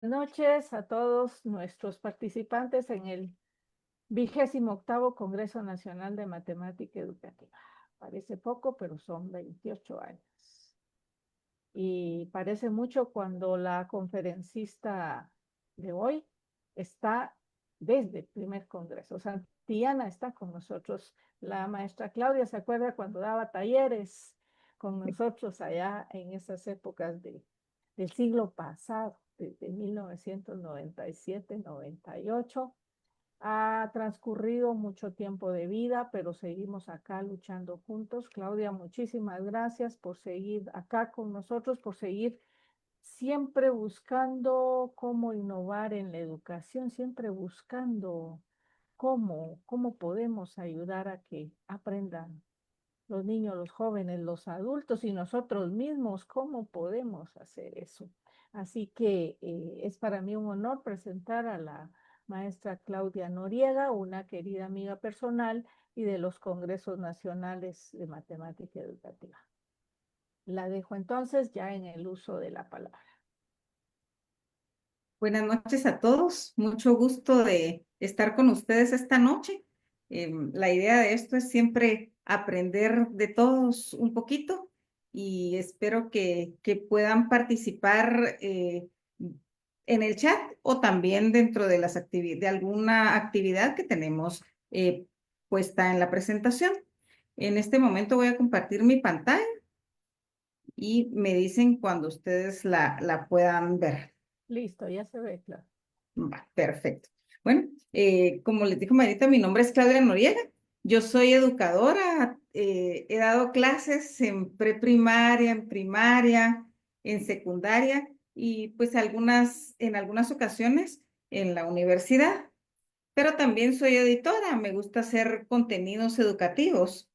Noches a todos nuestros participantes en el 28º Congreso Nacional de Matemática Educativa. Parece poco, pero son 28 años. Y parece mucho cuando la conferencista de hoy está desde el primer Congreso. Santillana está con nosotros. La maestra Claudia se acuerda cuando daba talleres con nosotros allá en esas épocas del siglo pasado, desde 1997-98. Ha transcurrido mucho tiempo de vida, pero seguimos acá luchando juntos. Claudia, muchísimas gracias por seguir acá con nosotros, por seguir siempre buscando cómo innovar en la educación, siempre buscando cómo podemos ayudar a que aprendan los niños, los jóvenes, los adultos y nosotros mismos, cómo podemos hacer eso. Así que es para mí un honor presentar a la maestra Claudia Noriega, una querida amiga personal y de los Congresos Nacionales de Matemática Educativa. La dejo entonces ya en el uso de la palabra. Buenas noches a todos. Mucho gusto de estar con ustedes esta noche. La idea de esto es siempre aprender de todos un poquito y espero que puedan participar en el chat o también dentro de de alguna actividad que tenemos puesta en la presentación. En este momento voy a compartir mi pantalla y me dicen cuando ustedes la puedan ver. Listo, ya se ve, claro. Va, perfecto. Bueno, como les dijo Marita, mi nombre es Claudia Noriega. Yo soy educadora. He dado clases en preprimaria, en primaria, en secundaria y pues en algunas ocasiones en la universidad. Pero también soy editora. Me gusta hacer contenidos educativos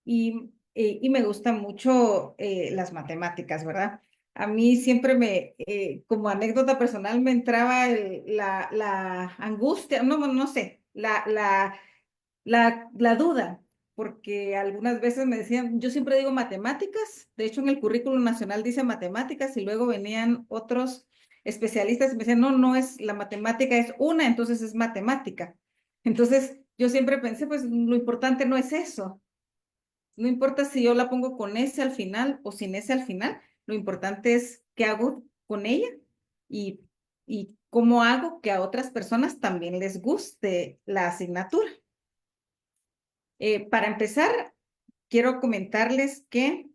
y me gustan mucho las matemáticas, ¿verdad? A mí siempre como anécdota personal, me entraba la angustia, no sé, la duda, porque algunas veces me decían, yo siempre digo matemáticas, de hecho en el currículum nacional dice matemáticas y luego venían otros especialistas y me decían, no es, la matemática es una, entonces es matemática. Entonces yo siempre pensé, pues lo importante no es eso. No importa si yo la pongo con ese al final o sin ese al final, lo importante es qué hago con ella y, y cómo hago que a otras personas también les guste la asignatura. Para empezar, quiero comentarles que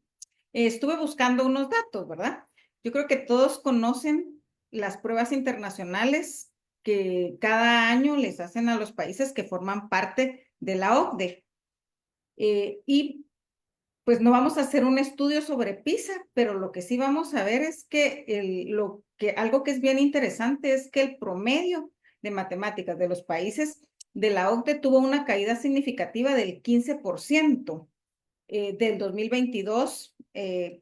estuve buscando unos datos, ¿verdad? Yo creo que todos conocen las pruebas internacionales que cada año les hacen a los países que forman parte de la OCDE. Y pues no vamos a hacer un estudio sobre PISA, pero lo que sí vamos a ver es que algo que es bien interesante es que el promedio de matemáticas de los países de la OCDE tuvo una caída significativa del 15% del 2022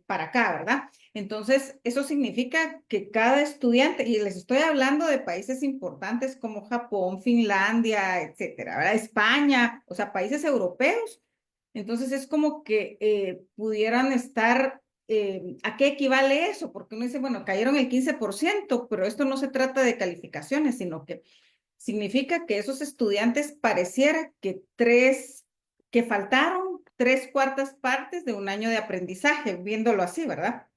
para acá, ¿verdad? Entonces, eso significa que cada estudiante, y les estoy hablando de países importantes como Japón, Finlandia, etcétera, ¿verdad? España, o sea, países europeos. Entonces, es como que pudieran estar, ¿a qué equivale eso? Porque uno dice, bueno, cayeron el 15%, pero esto no se trata de calificaciones, sino que significa que esos estudiantes pareciera que faltaron 3/4 partes de un año de aprendizaje, viéndolo así, ¿verdad?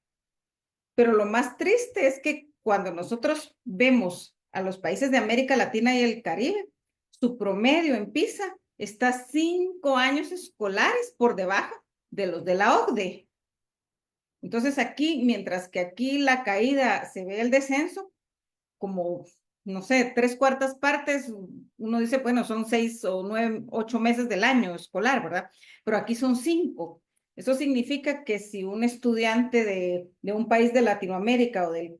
Pero lo más triste es que cuando nosotros vemos a los países de América Latina y el Caribe, su promedio en PISA está 5 años escolares por debajo de los de la OCDE. Entonces aquí, mientras que aquí la caída se ve el descenso, como, no sé, 3/4 partes, uno dice, bueno, son 6 o 9, 8 meses del año escolar, ¿verdad? Pero aquí son 5. Eso significa que si un estudiante de un país de Latinoamérica o del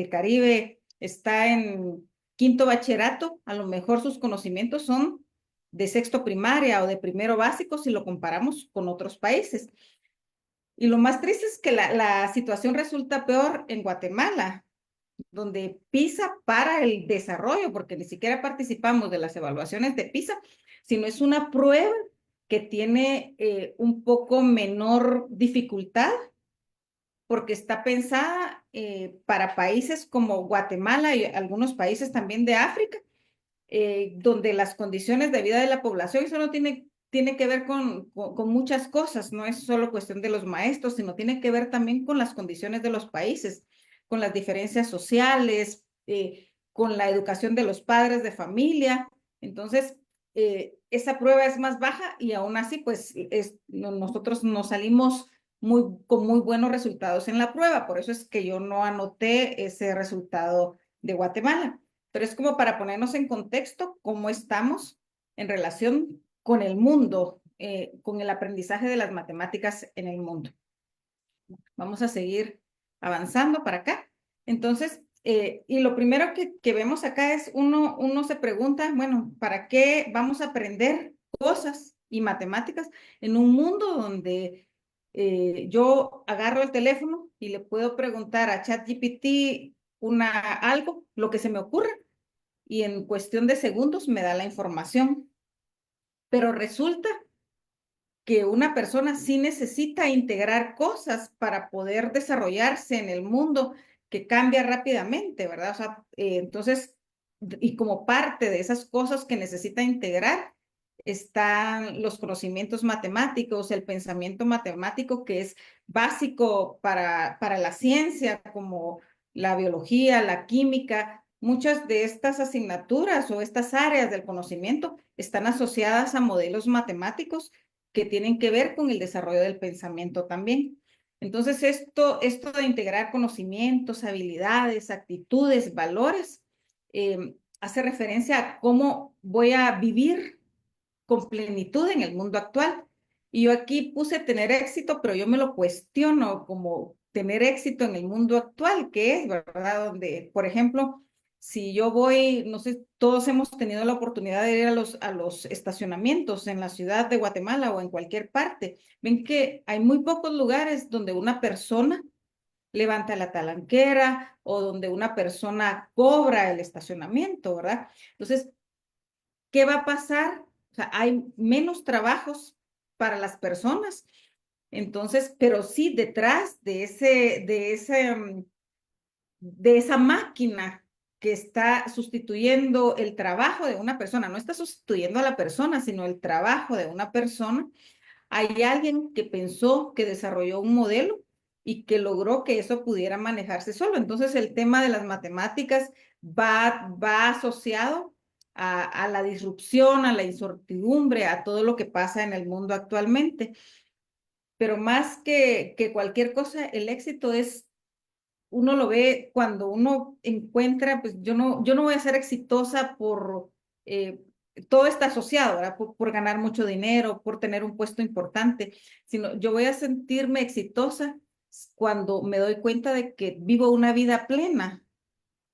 Caribe está en quinto bachillerato, a lo mejor sus conocimientos son de sexto primaria o de primero básico si lo comparamos con otros países. Y lo más triste es que la situación resulta peor en Guatemala, donde PISA para el desarrollo, porque ni siquiera participamos de las evaluaciones de PISA, sino es una prueba que tiene un poco menor dificultad, porque está pensada para países como Guatemala y algunos países también de África, donde las condiciones de vida de la población, eso no tiene que ver con muchas cosas, no es solo cuestión de los maestros, sino tiene que ver también con las condiciones de los países, con las diferencias sociales, con la educación de los padres de familia. Entonces, esa prueba es más baja y aún así, pues nosotros nos salimos con muy buenos resultados en la prueba. Por eso es que yo no anoté ese resultado de Guatemala. Pero es como para ponernos en contexto cómo estamos en relación con el mundo, con el aprendizaje de las matemáticas en el mundo. Vamos a seguir avanzando para acá. Entonces, y lo primero que vemos acá es uno se pregunta, bueno, ¿para qué vamos a aprender cosas y matemáticas en un mundo donde yo agarro el teléfono y le puedo preguntar a ChatGPT algo, lo que se me ocurra, y en cuestión de segundos me da la información? Pero resulta que una persona sí necesita integrar cosas para poder desarrollarse en el mundo que cambia rápidamente, ¿verdad? O sea, entonces, y como parte de esas cosas que necesita integrar, están los conocimientos matemáticos, el pensamiento matemático que es básico para la ciencia, como la biología, la química. Muchas de estas asignaturas o estas áreas del conocimiento están asociadas a modelos matemáticos que tienen que ver con el desarrollo del pensamiento también. Entonces, esto de integrar conocimientos, habilidades, actitudes, valores, hace referencia a cómo voy a vivir con plenitud en el mundo actual. Y yo aquí puse tener éxito, pero yo me lo cuestiono como tener éxito en el mundo actual, que es, ¿verdad? Donde, por ejemplo, si yo voy, no sé, todos hemos tenido la oportunidad de ir a los estacionamientos en la ciudad de Guatemala o en cualquier parte. Ven que hay muy pocos lugares donde una persona levanta la talanquera o donde una persona cobra el estacionamiento, ¿verdad? Entonces, ¿qué va a pasar? O sea, hay menos trabajos para las personas. Entonces, pero sí detrás de esa máquina que está sustituyendo el trabajo de una persona, no está sustituyendo a la persona, sino el trabajo de una persona, hay alguien que pensó, que desarrolló un modelo y que logró que eso pudiera manejarse solo. Entonces, el tema de las matemáticas va asociado a la disrupción, a la incertidumbre, a todo lo que pasa en el mundo actualmente. Pero más que cualquier cosa, el éxito es, uno lo ve cuando uno encuentra, pues yo no voy a ser exitosa eh, todo está asociado, ¿verdad? Por ganar mucho dinero, por tener un puesto importante, sino yo voy a sentirme exitosa cuando me doy cuenta de que vivo una vida plena,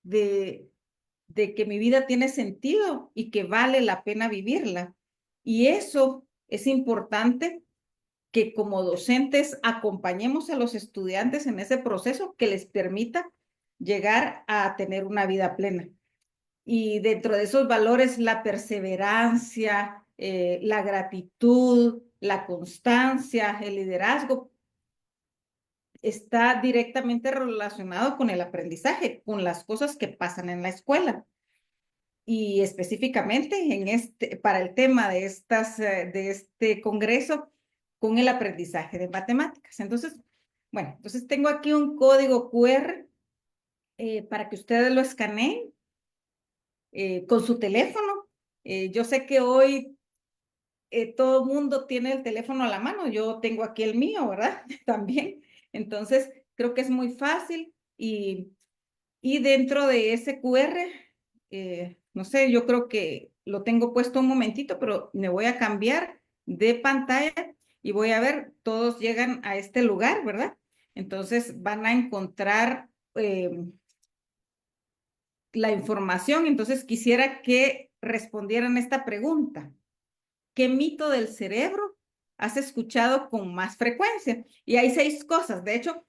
de, de que mi vida tiene sentido y que vale la pena vivirla. Y eso es importante que como docentes acompañemos a los estudiantes en ese proceso que les permita llegar a tener una vida plena. Y dentro de esos valores, la perseverancia, la gratitud, la constancia, el liderazgo, está directamente relacionado con el aprendizaje, con las cosas que pasan en la escuela. Y específicamente para el tema de este congreso, con el aprendizaje de matemáticas. Entonces, bueno, entonces tengo aquí un código QR para que ustedes lo escaneen con su teléfono. Yo sé que hoy todo el mundo tiene el teléfono a la mano, yo tengo aquí el mío, ¿verdad? También. Entonces, creo que es muy fácil y dentro de ese QR, no sé, yo creo que lo tengo puesto un momentito, pero me voy a cambiar de pantalla y voy a ver, todos llegan a este lugar, ¿verdad? Entonces van a encontrar la información. Entonces quisiera que respondieran esta pregunta. ¿Qué mito del cerebro has escuchado con más frecuencia? Y hay 6 cosas. De hecho,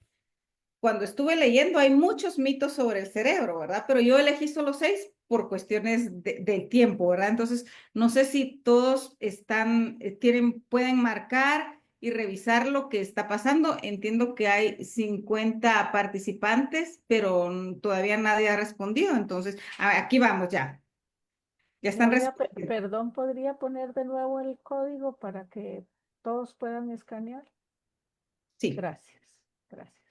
cuando estuve leyendo hay muchos mitos sobre el cerebro, ¿verdad? Pero yo elegí solo 6 por cuestiones del tiempo, ¿verdad? Entonces, no sé si todos pueden marcar y revisar lo que está pasando. Entiendo que hay 50 participantes, pero todavía nadie ha respondido. Entonces, aquí vamos ya. Ya están Claudia, respondiendo. perdón, ¿podría poner de nuevo el código para que todos puedan escanear? Sí, Gracias, gracias.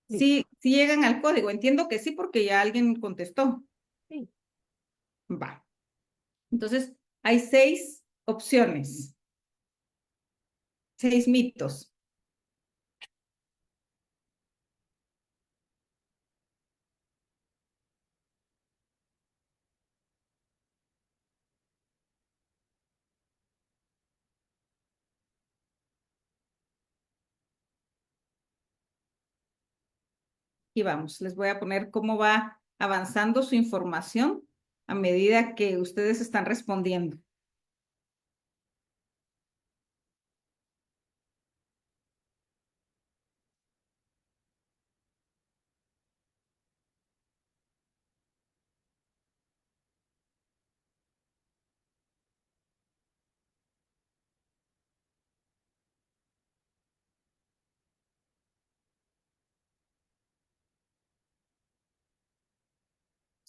sí, Listo. sí llegan al código. Entiendo que sí, porque ya alguien contestó. Sí, Va. Entonces, hay 6 opciones, 6 mitos. Y vamos, les voy a poner cómo va avanzando su información a medida que ustedes están respondiendo.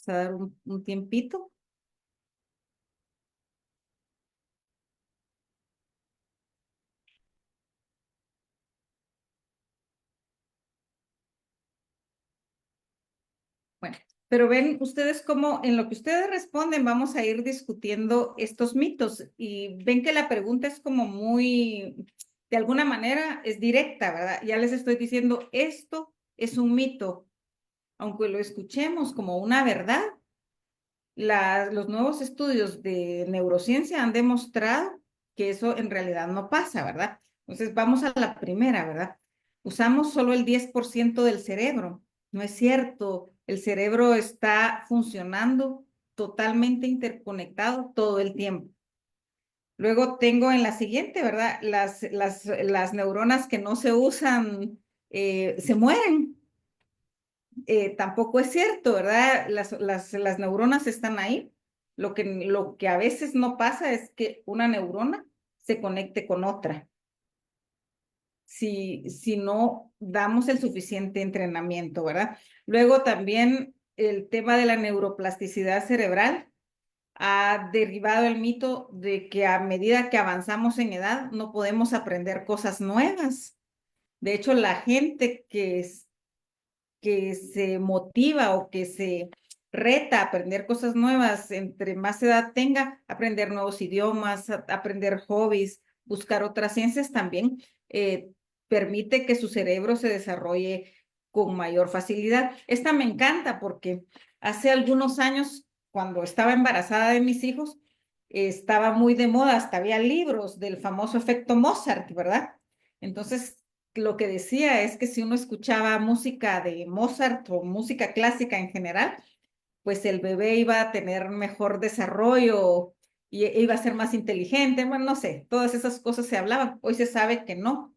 Vamos a dar un tiempito. Bueno, pero ven ustedes cómo en lo que ustedes responden vamos a ir discutiendo estos mitos y ven que la pregunta es como muy, de alguna manera es directa, ¿verdad? Ya les estoy diciendo, esto es un mito, aunque lo escuchemos como una verdad. Los nuevos estudios de neurociencia han demostrado que eso en realidad no pasa, ¿verdad? Entonces vamos a la primera, ¿verdad? Usamos solo el 10% del cerebro. No es cierto, el cerebro está funcionando totalmente interconectado todo el tiempo. Luego tengo en la siguiente, ¿verdad? Las neuronas que no se usan se mueren. Tampoco es cierto, ¿verdad? Las neuronas están ahí. Lo que a veces no pasa es que una neurona se conecte con otra. Si no damos el suficiente entrenamiento, ¿verdad? Luego también el tema de la neuroplasticidad cerebral ha derribado el mito de que a medida que avanzamos en edad no podemos aprender cosas nuevas. De hecho, la gente que se motiva o que se reta a aprender cosas nuevas, entre más edad tenga, aprender nuevos idiomas, aprender hobbies, buscar otras ciencias también, permite que su cerebro se desarrolle con mayor facilidad. Esta me encanta porque hace algunos años, cuando estaba embarazada de mis hijos, estaba muy de moda, hasta había libros del famoso efecto Mozart, ¿verdad? Entonces, lo que decía es que si uno escuchaba música de Mozart o música clásica en general, pues el bebé iba a tener mejor desarrollo y iba a ser más inteligente. Bueno, no sé, todas esas cosas se hablaban. Hoy se sabe que no,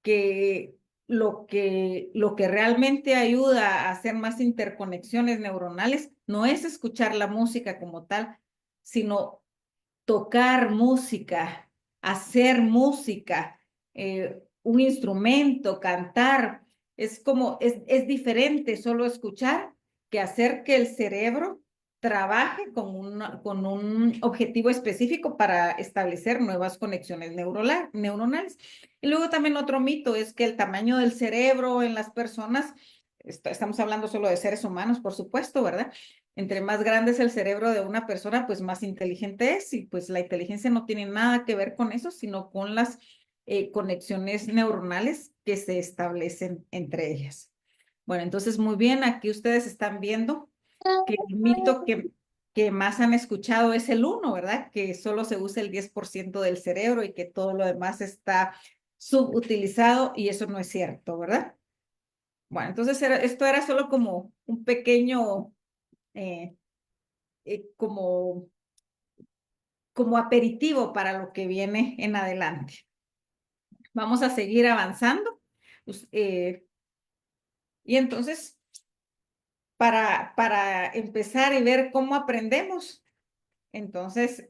que lo que realmente ayuda a hacer más interconexiones neuronales no es escuchar la música como tal, sino tocar música, hacer música, un instrumento, cantar. Es diferente solo escuchar que hacer que el cerebro trabaje con un objetivo específico para establecer nuevas conexiones neuronales. Y luego también otro mito es que el tamaño del cerebro en las personas, estamos hablando solo de seres humanos, por supuesto, ¿verdad? Entre más grande es el cerebro de una persona, pues más inteligente es y pues la inteligencia no tiene nada que ver con eso, sino con las conexiones neuronales que se establecen entre ellas. Bueno, entonces muy bien, aquí ustedes están viendo que el mito que más han escuchado es el uno, ¿verdad? Que solo se usa el 10% del cerebro y que todo lo demás está subutilizado y eso no es cierto, ¿verdad? Bueno, entonces esto era solo como un pequeño eh, como, como aperitivo para lo que viene en adelante. Vamos a seguir avanzando. Y entonces, para empezar y ver cómo aprendemos, Entonces,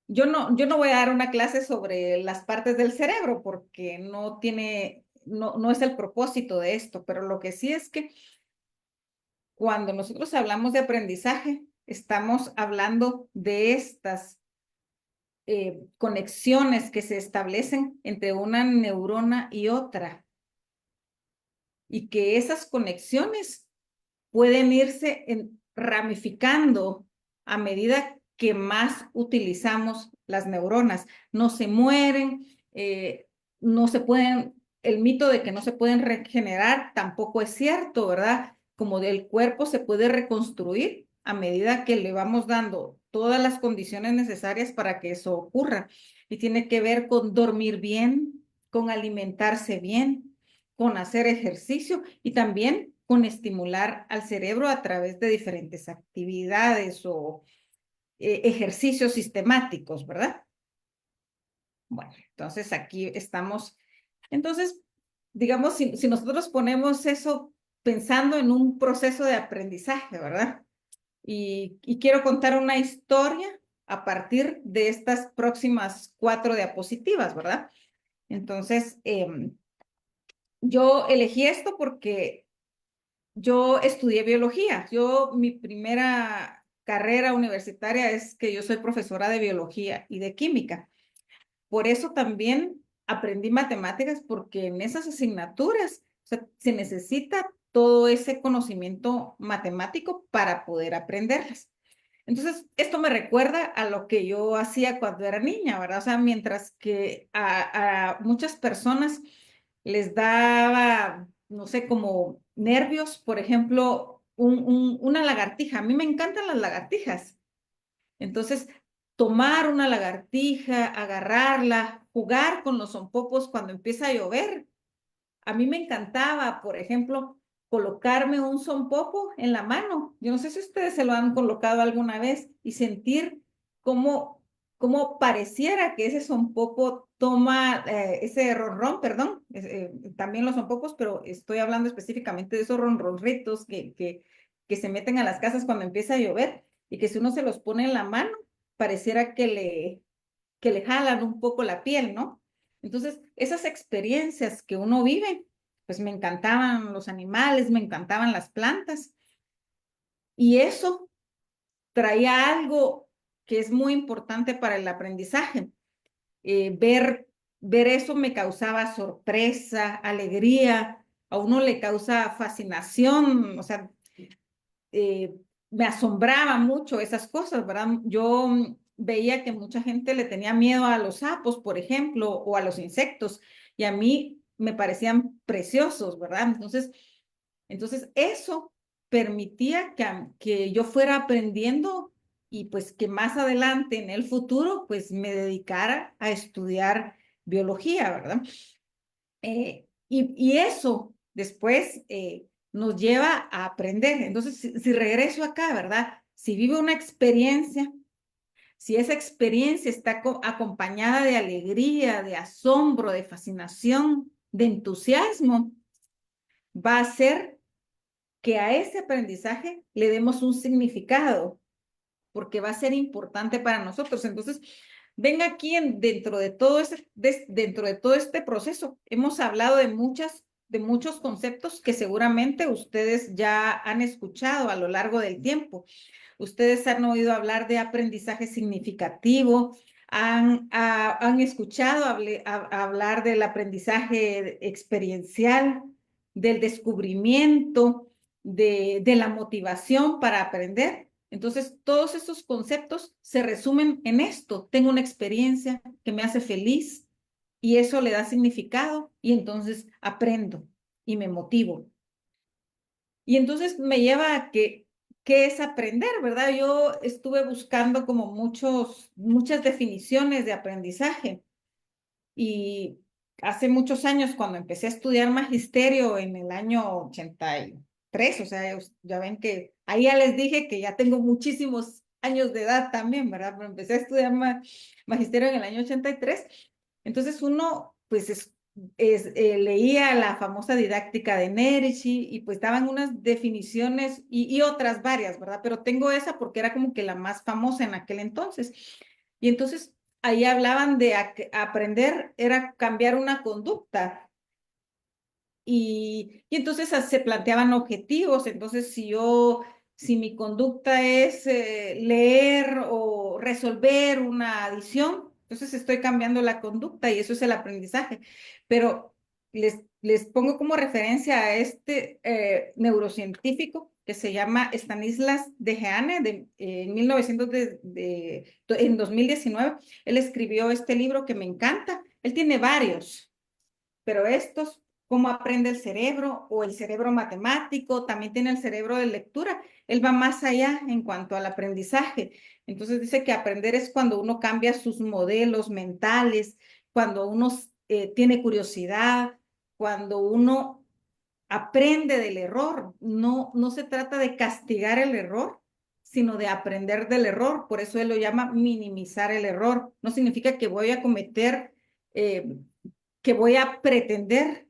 yo no voy a dar una clase sobre las partes del cerebro porque no es el propósito de esto, pero lo que sí es que cuando nosotros hablamos de aprendizaje, estamos hablando de estas conexiones que se establecen entre una neurona y otra, y que esas conexiones pueden irse ramificando a medida que más utilizamos las neuronas. No se mueren, no se pueden, el mito de que no se pueden regenerar tampoco es cierto, ¿verdad? Como el cuerpo se puede reconstruir a medida que le vamos dando todas las condiciones necesarias para que eso ocurra. Y tiene que ver con dormir bien, con alimentarse bien, con hacer ejercicio y también con estimular al cerebro a través de diferentes actividades o ejercicios sistemáticos, ¿verdad? Bueno, entonces aquí estamos. Entonces, digamos, si nosotros ponemos eso pensando en un proceso de aprendizaje, ¿verdad? Y quiero contar una historia a partir de estas próximas 4 diapositivas, ¿verdad? Entonces, yo elegí esto porque yo estudié biología. Mi primera carrera universitaria es que yo soy profesora de biología y de química. Por eso también aprendí matemáticas, porque en esas asignaturas, o sea, se necesita todo ese conocimiento matemático para poder aprenderlas. Entonces, esto me recuerda a lo que yo hacía cuando era niña, ¿verdad? O sea, mientras que a muchas personas les daba, no sé, como nervios, por ejemplo, una lagartija. A mí me encantan las lagartijas. Entonces, tomar una lagartija, agarrarla, jugar con los zompopos cuando empieza a llover. A mí me encantaba, por ejemplo, colocarme un sonpopo en la mano. Yo no sé si ustedes se lo han colocado alguna vez y sentir cómo, cómo pareciera que ese sonpopo toma ese ronrón, perdón, también los sonpopos, pero estoy hablando específicamente de esos ronronritos que se meten a las casas cuando empieza a llover y que si uno se los pone en la mano, pareciera que le jalan un poco la piel, ¿no? Entonces, esas experiencias que uno vive, pues me encantaban los animales, me encantaban las plantas, y eso traía algo que es muy importante para el aprendizaje. Ver eso me causaba sorpresa, alegría, a uno le causa fascinación, o sea, eh, me asombraba mucho esas cosas, ¿verdad? Yo veía que mucha gente le tenía miedo a los sapos, por ejemplo, o a los insectos, y a mí me parecían preciosos, ¿verdad? Entonces eso permitía que yo fuera aprendiendo y pues que más adelante en el futuro pues me dedicara a estudiar biología, ¿verdad? Y eso después nos lleva a aprender. Entonces, si regreso acá, ¿verdad? Si vivo una experiencia, si esa experiencia está acompañada de alegría, de asombro, de fascinación, de entusiasmo, va a ser que a ese aprendizaje le demos un significado, porque va a ser importante para nosotros. Entonces, ven aquí dentro de todo este proceso, hemos hablado de muchos conceptos que seguramente ustedes ya han escuchado a lo largo del tiempo. Ustedes han oído hablar de aprendizaje significativo, han escuchado hablar del aprendizaje experiencial, del descubrimiento, de la motivación para aprender. Entonces, todos estos conceptos se resumen en esto. Tengo una experiencia que me hace feliz y eso le da significado y entonces aprendo y me motivo. Y entonces me lleva a ¿qué es aprender, verdad? Yo estuve buscando como muchas definiciones de aprendizaje y hace muchos años cuando empecé a estudiar magisterio en el año 83, o sea, ya ven que ahí ya les dije que ya tengo muchísimos años de edad también, ¿verdad? Pero empecé a estudiar magisterio en el año 83. Entonces uno, pues leía la famosa didáctica de Nerici y pues daban unas definiciones y otras varias, ¿verdad? Pero tengo esa porque era como que la más famosa en aquel entonces. Y entonces ahí hablaban de aprender era cambiar una conducta. Y entonces se planteaban objetivos. Entonces, si mi conducta es leer o resolver una adición, entonces estoy cambiando la conducta y eso es el aprendizaje. Pero les pongo como referencia a este neurocientífico que se llama Stanislas Dehaene, en 1900 en 2019. Él escribió este libro que me encanta. Él tiene varios, pero estos, cómo aprende el cerebro o el cerebro matemático, también tiene el cerebro de lectura. Él va más allá en cuanto al aprendizaje. Entonces dice que aprender es cuando uno cambia sus modelos mentales, cuando uno tiene curiosidad, cuando uno aprende del error. No, no se trata de castigar el error, sino de aprender del error. Por eso él lo llama minimizar el error. No significa que voy a cometer que voy a pretender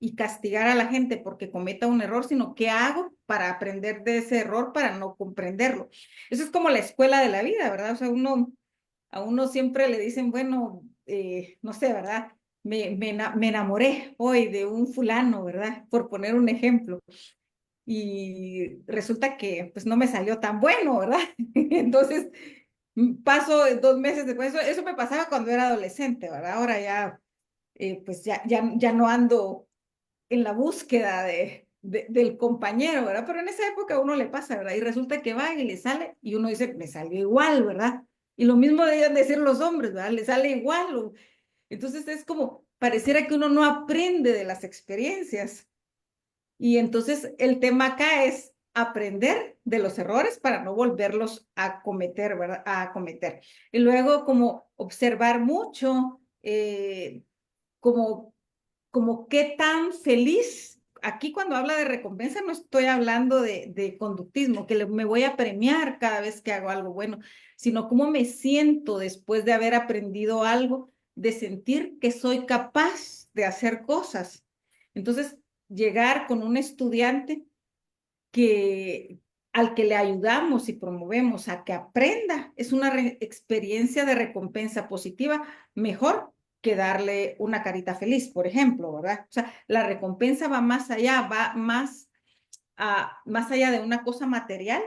y castigar a la gente porque cometa un error, sino qué hago para aprender de ese error, para no comprenderlo. Eso es como la escuela de la vida, ¿verdad? O sea, a uno siempre le dicen, bueno, no sé, ¿verdad? Me enamoré hoy de un fulano, ¿verdad? Por poner un ejemplo. Y resulta que pues no me salió tan bueno, ¿verdad? Entonces, paso 2 meses después, eso me pasaba cuando era adolescente, ¿verdad? Ahora ya pues ya no ando en la búsqueda del compañero, ¿verdad? Pero en esa época a uno le pasa, ¿verdad? Y resulta que va y le sale y uno dice, me salió igual, ¿verdad? Y lo mismo deben decir los hombres, ¿verdad? Le sale igual. Entonces es como, pareciera que uno no aprende de las experiencias. Y entonces el tema acá es aprender de los errores para no volverlos a cometer, ¿verdad? A cometer. Y luego como observar mucho, como qué tan feliz, aquí cuando habla de recompensa no estoy hablando de conductismo, que me voy a premiar cada vez que hago algo bueno, sino cómo me siento después de haber aprendido algo, de sentir que soy capaz de hacer cosas. Entonces, llegar con un estudiante que al que le ayudamos y promovemos a que aprenda, es una experiencia de recompensa positiva mejor que darle una carita feliz, por ejemplo, ¿verdad? O sea, la recompensa va más allá, va más allá de una cosa material,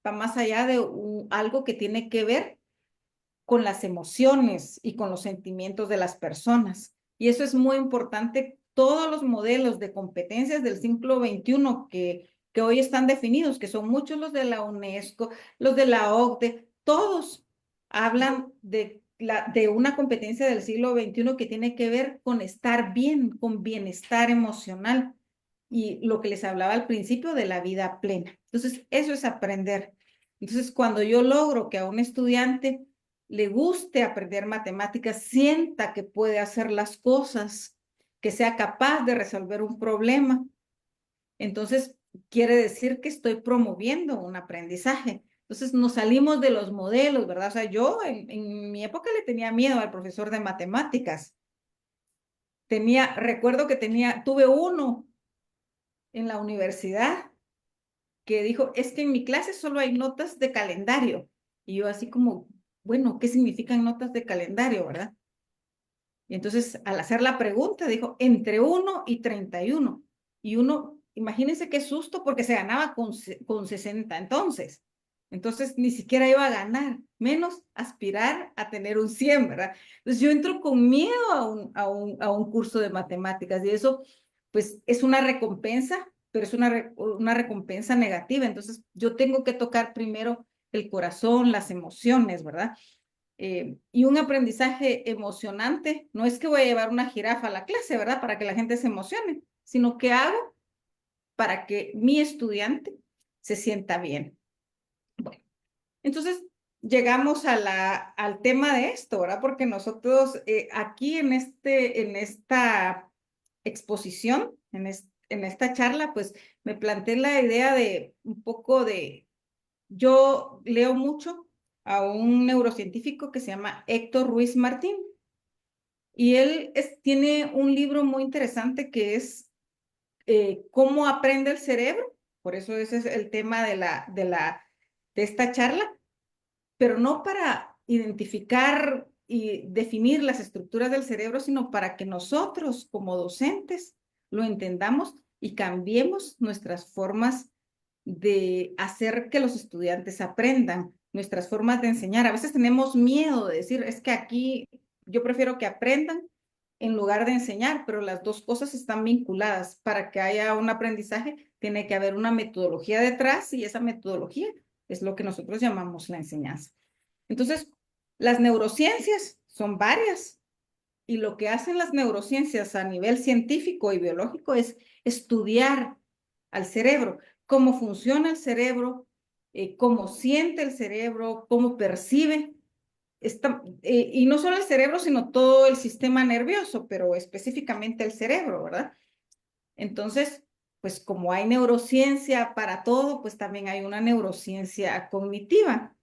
va más allá de algo que tiene que ver con las emociones y con los sentimientos de las personas. Y eso es muy importante. Todos los modelos de competencias del siglo XXI que hoy están definidos, que son muchos los de la UNESCO, los de la OCDE, todos hablan de una competencia del siglo XXI que tiene que ver con estar bien, con bienestar emocional y lo que les hablaba al principio de la vida plena. Entonces, eso es aprender. Entonces, cuando yo logro que a un estudiante le guste aprender matemáticas, sienta que puede hacer las cosas, que sea capaz de resolver un problema, entonces quiere decir que estoy promoviendo un aprendizaje. Entonces nos salimos de los modelos, ¿verdad? O sea, yo en mi época le tenía miedo al profesor de matemáticas. Recuerdo que tuve uno en la universidad que dijo, es que en mi clase solo hay notas de calendario. Y yo así como, bueno, ¿qué significan notas de calendario, verdad? Y entonces, al hacer la pregunta, dijo, entre 1 y 31. Y uno, imagínense qué susto, porque se ganaba con 60 entonces. Entonces, ni siquiera iba a ganar, menos aspirar a tener un 100, ¿verdad? Entonces, yo entro con miedo a un curso de matemáticas y eso, pues, es una recompensa, pero es una recompensa negativa. Entonces, yo tengo que tocar primero el corazón, las emociones, ¿verdad? Y un aprendizaje emocionante, no es que voy a llevar una jirafa a la clase, ¿verdad? Para que la gente se emocione, sino que hago para que mi estudiante se sienta bien. Bueno, entonces llegamos al tema de esto, ¿verdad? Porque nosotros aquí en esta exposición, en esta charla, pues me planteé la idea de un poco yo leo mucho a un neurocientífico que se llama Héctor Ruiz Martín. Y él tiene un libro muy interesante que es cómo aprende el cerebro. Por eso ese es el tema de esta charla, pero no para identificar y definir las estructuras del cerebro, sino para que nosotros como docentes lo entendamos y cambiemos nuestras formas de hacer que los estudiantes aprendan, nuestras formas de enseñar. A veces tenemos miedo de decir, es que aquí yo prefiero que aprendan en lugar de enseñar, pero las dos cosas están vinculadas. Para que haya un aprendizaje, tiene que haber una metodología detrás y esa metodología es lo que nosotros llamamos la enseñanza. Entonces, las neurociencias son varias y lo que hacen las neurociencias a nivel científico y biológico es estudiar al cerebro, cómo funciona el cerebro, cómo siente el cerebro, cómo percibe. Y no solo el cerebro, sino todo el sistema nervioso, pero específicamente el cerebro, ¿verdad? Entonces, pues como hay neurociencia para todo, pues también hay una neurociencia cognitiva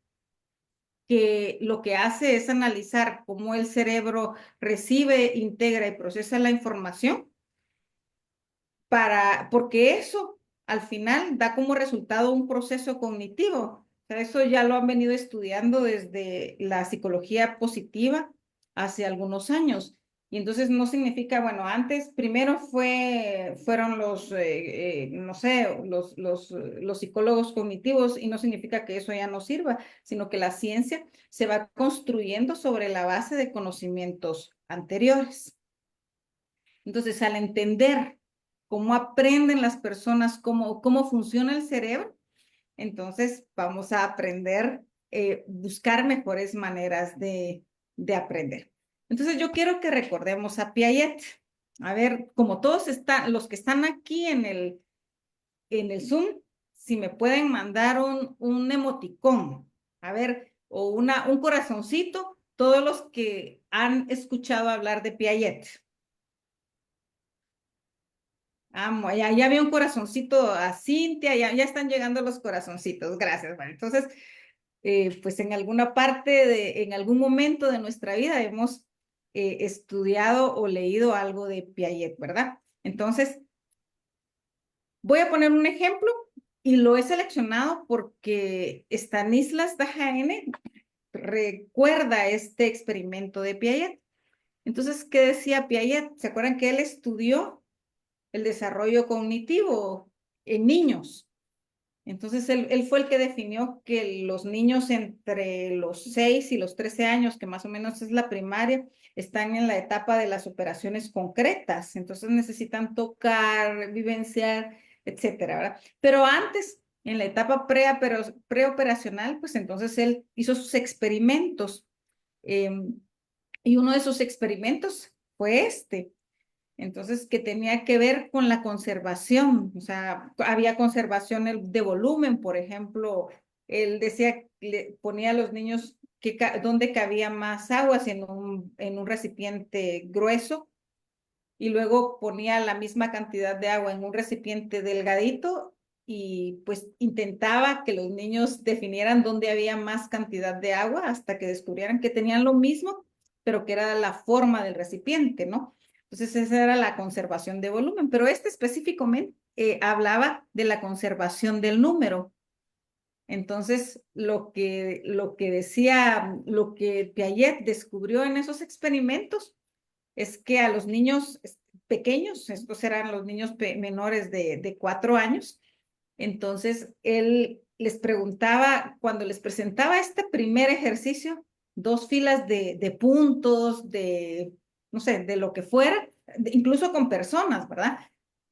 que lo que hace es analizar cómo el cerebro recibe, integra y procesa la información porque eso al final da como resultado un proceso cognitivo. O sea, eso ya lo han venido estudiando desde la psicología positiva hace algunos años. Y entonces no significa, bueno, antes primero fueron no sé, los psicólogos cognitivos y no significa que eso ya no sirva, sino que la ciencia se va construyendo sobre la base de conocimientos anteriores. Entonces, al entender cómo aprenden las personas, cómo funciona el cerebro, entonces vamos a aprender, buscar mejores maneras de aprender. Entonces, yo quiero que recordemos a Piaget. A ver, como todos los que están aquí en el Zoom, si me pueden mandar un emoticón, a ver, o un corazoncito, todos los que han escuchado hablar de Piaget. Amo, ya vi un corazoncito a Cintia, ya están llegando los corazoncitos, gracias. Bueno, entonces, pues en alguna parte en algún momento de nuestra vida hemos estudiado o leído algo de Piaget, ¿verdad? Entonces, voy a poner un ejemplo y lo he seleccionado porque Stanislas Dehaene recuerda este experimento de Piaget. Entonces, ¿qué decía Piaget? ¿Se acuerdan que él estudió el desarrollo cognitivo en niños? Entonces, él fue el que definió que los niños entre los 6 y los 13 años, que más o menos es la primaria, están en la etapa de las operaciones concretas. Entonces, necesitan tocar, vivenciar, etcétera, ¿verdad? Pero antes, en la etapa preoperacional, pues entonces él hizo sus experimentos. eh, y uno de sus experimentos fue este. Entonces, que tenía que ver con la conservación, o sea, había conservación de volumen, por ejemplo, él decía, le ponía a los niños dónde cabía más agua, si en un recipiente grueso, y luego ponía la misma cantidad de agua en un recipiente delgadito, y pues intentaba que los niños definieran dónde había más cantidad de agua hasta que descubrieran que tenían lo mismo, pero que era la forma del recipiente, ¿no? Entonces esa era la conservación de volumen, pero este específicamente hablaba de la conservación del número. Entonces, lo que Piaget descubrió en esos experimentos es que a los niños pequeños, estos eran los niños menores de 4 años, entonces él les preguntaba, cuando les presentaba este primer ejercicio, 2 filas de puntos, no sé, de lo que fuera, incluso con personas, ¿verdad?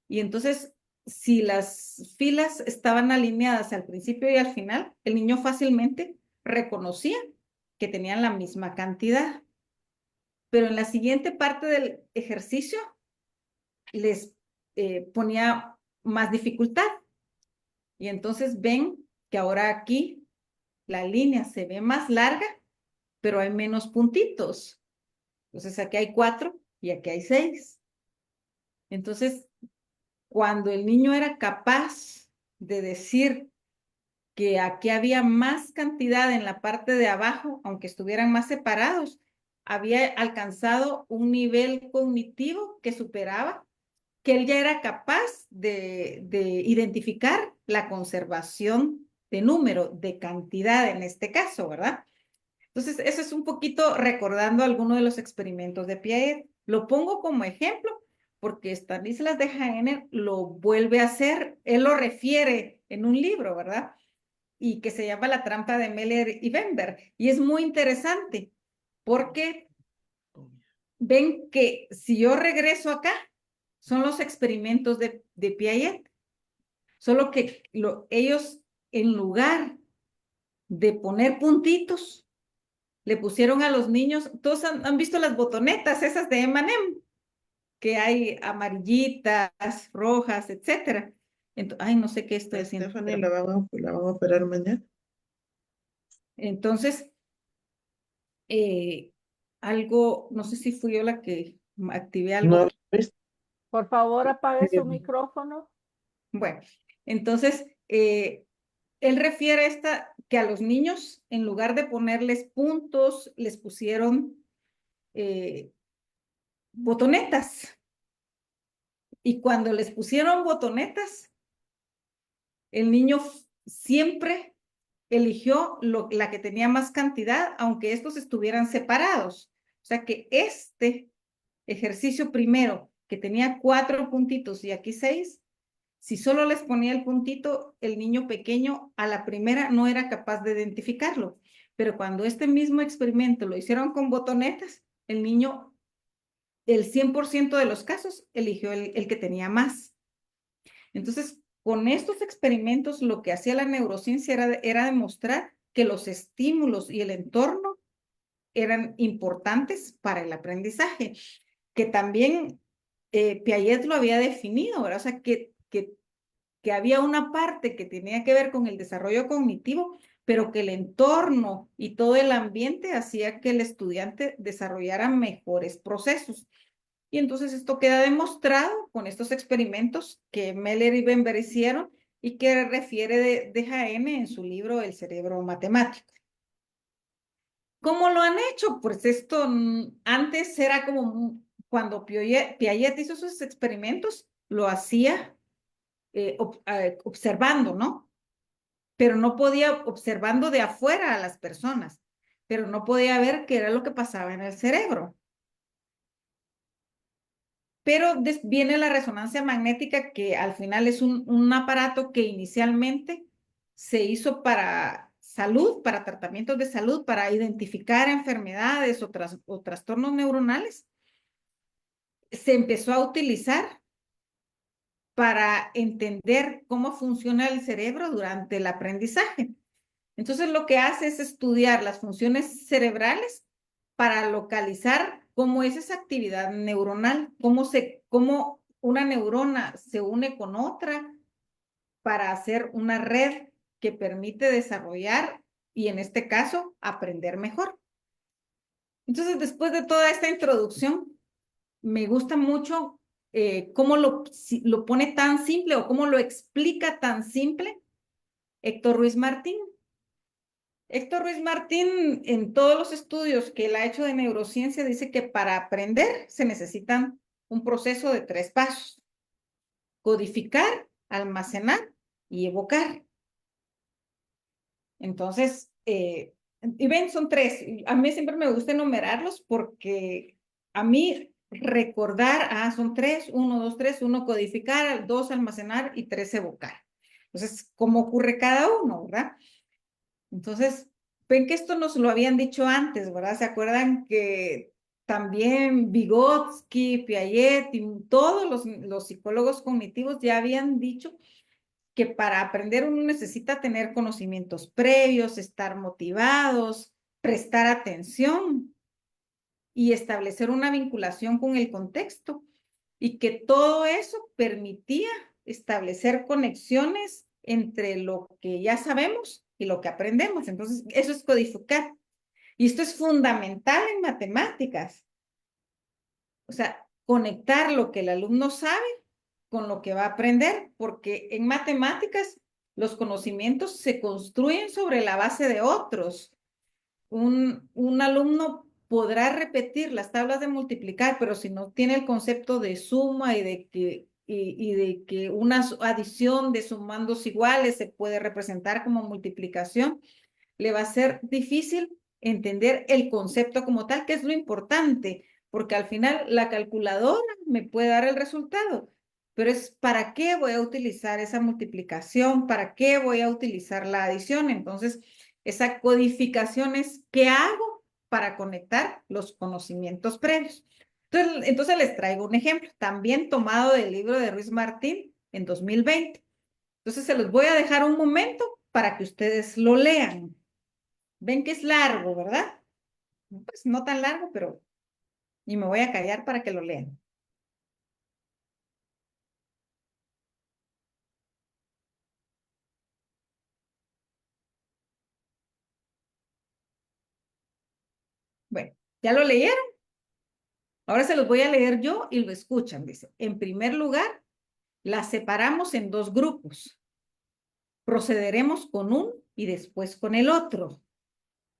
Y entonces, si las filas estaban alineadas al principio y al final, el niño fácilmente reconocía que tenían la misma cantidad. Pero en la siguiente parte del ejercicio les ponía más dificultad. Y entonces ven que ahora aquí la línea se ve más larga, pero hay menos puntitos. Entonces aquí hay 4 y aquí hay 6. Entonces, cuando el niño era capaz de decir que aquí había más cantidad en la parte de abajo, aunque estuvieran más separados, había alcanzado un nivel cognitivo que superaba, que él ya era capaz de identificar la conservación de número, de cantidad en este caso, ¿verdad? Entonces, eso es un poquito recordando algunos de los experimentos de Piaget. Lo pongo como ejemplo porque Stanislas Dehaene lo vuelve a hacer, él lo refiere en un libro, ¿verdad? Y que se llama La trampa de Meller y Weinberg. Y es muy interesante porque ven que si yo regreso acá, son los experimentos de Piaget, solo que ellos en lugar de poner puntitos, le pusieron a los niños, todos han visto las botonetas esas de M&M, que hay amarillitas, rojas, etcétera. Ay, no sé qué estoy A haciendo. Stephanie la van a operar mañana. Entonces, algo, no sé si fui yo la que activé algo No, aquí. ¿ves? Por favor, apague su micrófono. Bueno, entonces, él refiere que a los niños, en lugar de ponerles puntos, les pusieron botonetas. Y cuando les pusieron botonetas, el niño siempre eligió la que tenía más cantidad, aunque estos estuvieran separados. O sea que este ejercicio primero, que tenía 4 puntitos y aquí 6, si solo les ponía el puntito, el niño pequeño a la primera no era capaz de identificarlo. Pero cuando este mismo experimento lo hicieron con botonetas, el niño, el 100% de los casos, eligió el que tenía más. Entonces, con estos experimentos, lo que hacía la neurociencia era demostrar que los estímulos y el entorno eran importantes para el aprendizaje, que también Piaget lo había definido, ¿verdad? O sea, que había una parte que tenía que ver con el desarrollo cognitivo, pero que el entorno y todo el ambiente hacía que el estudiante desarrollara mejores procesos. Y entonces esto queda demostrado con estos experimentos que Meller y Weinberg hicieron y que refiere de Dehaene en su libro El cerebro matemático. ¿Cómo lo han hecho? Pues esto antes era como cuando Piaget hizo sus experimentos, lo hacía observando, ¿no? Pero no podía, observando de afuera a las personas, pero no podía ver qué era lo que pasaba en el cerebro. Pero viene la resonancia magnética, que al final es un aparato que inicialmente se hizo para salud, para tratamientos de salud, para identificar enfermedades o trastornos neuronales. Se empezó a utilizar para entender cómo funciona el cerebro durante el aprendizaje. Entonces, lo que hace es estudiar las funciones cerebrales para localizar cómo es esa actividad neuronal, cómo una neurona se une con otra para hacer una red que permite desarrollar y, en este caso, aprender mejor. Entonces, después de toda esta introducción, me gusta mucho cómo lo pone tan simple o cómo lo explica tan simple Héctor Ruiz Martín. Héctor Ruiz Martín, en todos los estudios que él ha hecho de neurociencia, dice que para aprender se necesitan un proceso de 3 pasos: codificar, almacenar y evocar. Entonces, y ven, son 3. A mí siempre me gusta enumerarlos porque a mí recordar, son 3, 1, 2, 3, 1 codificar, 2 almacenar y 3 evocar. Entonces, ¿cómo ocurre cada uno, verdad? Entonces, ven que esto nos lo habían dicho antes, ¿verdad? ¿Se acuerdan que también Vygotsky, Piaget y todos los psicólogos cognitivos ya habían dicho que para aprender uno necesita tener conocimientos previos, estar motivados, prestar atención y establecer una vinculación con el contexto, y que todo eso permitía establecer conexiones entre lo que ya sabemos y lo que aprendemos? Entonces, eso es codificar. Y esto es fundamental en matemáticas. O sea, conectar lo que el alumno sabe con lo que va a aprender, porque en matemáticas los conocimientos se construyen sobre la base de otros. Un alumno podrá repetir las tablas de multiplicar, pero si no tiene el concepto de suma y de que una adición de sumandos iguales se puede representar como multiplicación, le va a ser difícil entender el concepto como tal, que es lo importante, porque al final la calculadora me puede dar el resultado, pero es para qué voy a utilizar esa multiplicación, para qué voy a utilizar la adición. Entonces, esa codificación es qué hago para conectar los conocimientos previos. Entonces les traigo un ejemplo, también tomado del libro de Ruiz Martín en 2020. Entonces se los voy a dejar un momento para que ustedes lo lean. Ven que es largo, ¿verdad? Pues no tan largo, pero... Y me voy a callar para que lo lean. Bueno, ¿ya lo leyeron? Ahora se los voy a leer yo y lo escuchan. Dice, en primer lugar, las separamos en dos grupos. Procederemos con un y después con el otro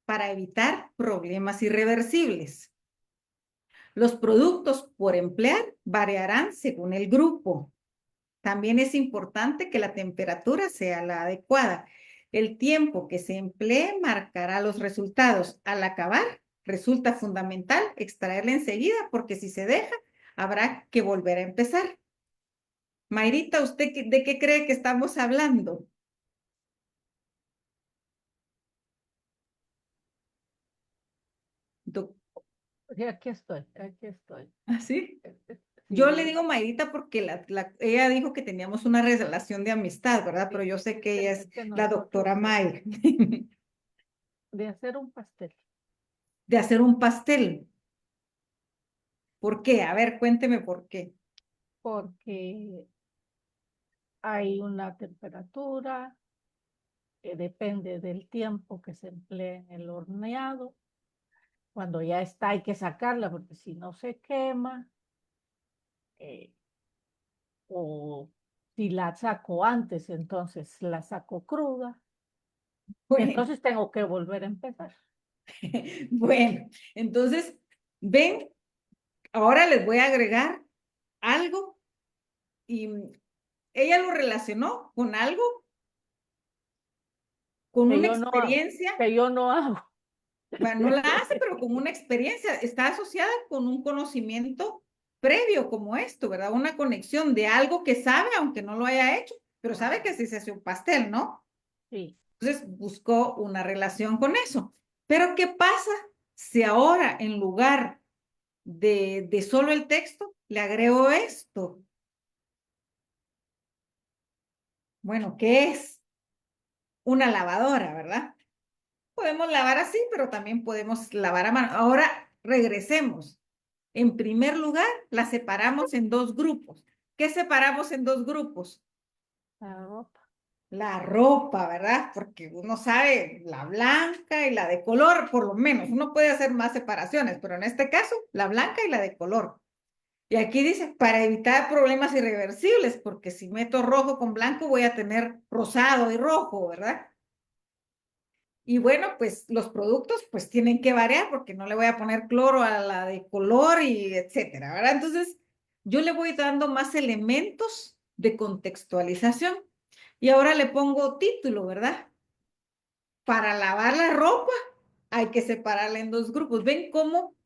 para evitar problemas irreversibles. Los productos por emplear variarán según el grupo. También es importante que la temperatura sea la adecuada. El tiempo que se emplee marcará los resultados. Al acabar, resulta fundamental extraerla enseguida porque si se deja, habrá que volver a empezar. Mayrita, ¿usted de qué cree que estamos hablando? Sí, aquí estoy, aquí estoy. ¿Así? Sí, Yo le digo Mayrita porque ella dijo que teníamos una relación de amistad, ¿verdad? Pero yo sé que ella es que la doctora nosotros May. de hacer un pastel, De hacer un pastel. ¿Por qué? A ver, cuénteme por qué. porque hay una temperatura que depende del tiempo que se emplee en el horneado. Cuando ya está hay que sacarla porque si no se quema. eh, o si la saco antes, entonces la saco cruda. Y Bueno, entonces tengo que volver a empezar. bueno, entonces, ven, ahora les voy a agregar algo y ella lo relacionó con algo, con Que una yo no, experiencia, que yo no hago. bueno, no la hace, pero con una experiencia, está asociada con un conocimiento previo como esto, ¿verdad? Una conexión de algo que sabe, aunque no lo haya hecho, pero sabe que así se hace un pastel, ¿no? Sí, Entonces buscó una relación con eso. Pero ¿qué pasa si ahora en lugar de solo el texto le agrego esto? Bueno, ¿qué es? Una lavadora, ¿verdad? Podemos lavar así, pero también podemos lavar a mano. Ahora regresemos. En primer lugar, la separamos en dos grupos. ¿Qué separamos en dos grupos? la ropa. La ropa, ¿verdad? Porque uno sabe la blanca y la de color, por lo menos. Uno puede hacer más separaciones, pero en este caso, la blanca y la de color. Y aquí dice, para evitar problemas irreversibles, porque si meto rojo con blanco voy a tener rosado y rojo, ¿verdad? Y bueno, pues los productos pues tienen que variar porque no le voy a poner cloro a la de color y etcétera, ¿verdad? Entonces, yo le voy dando más elementos de contextualización. Y ahora le pongo título, ¿verdad? Para lavar la ropa hay que separarla en dos grupos. ¿Ven cómo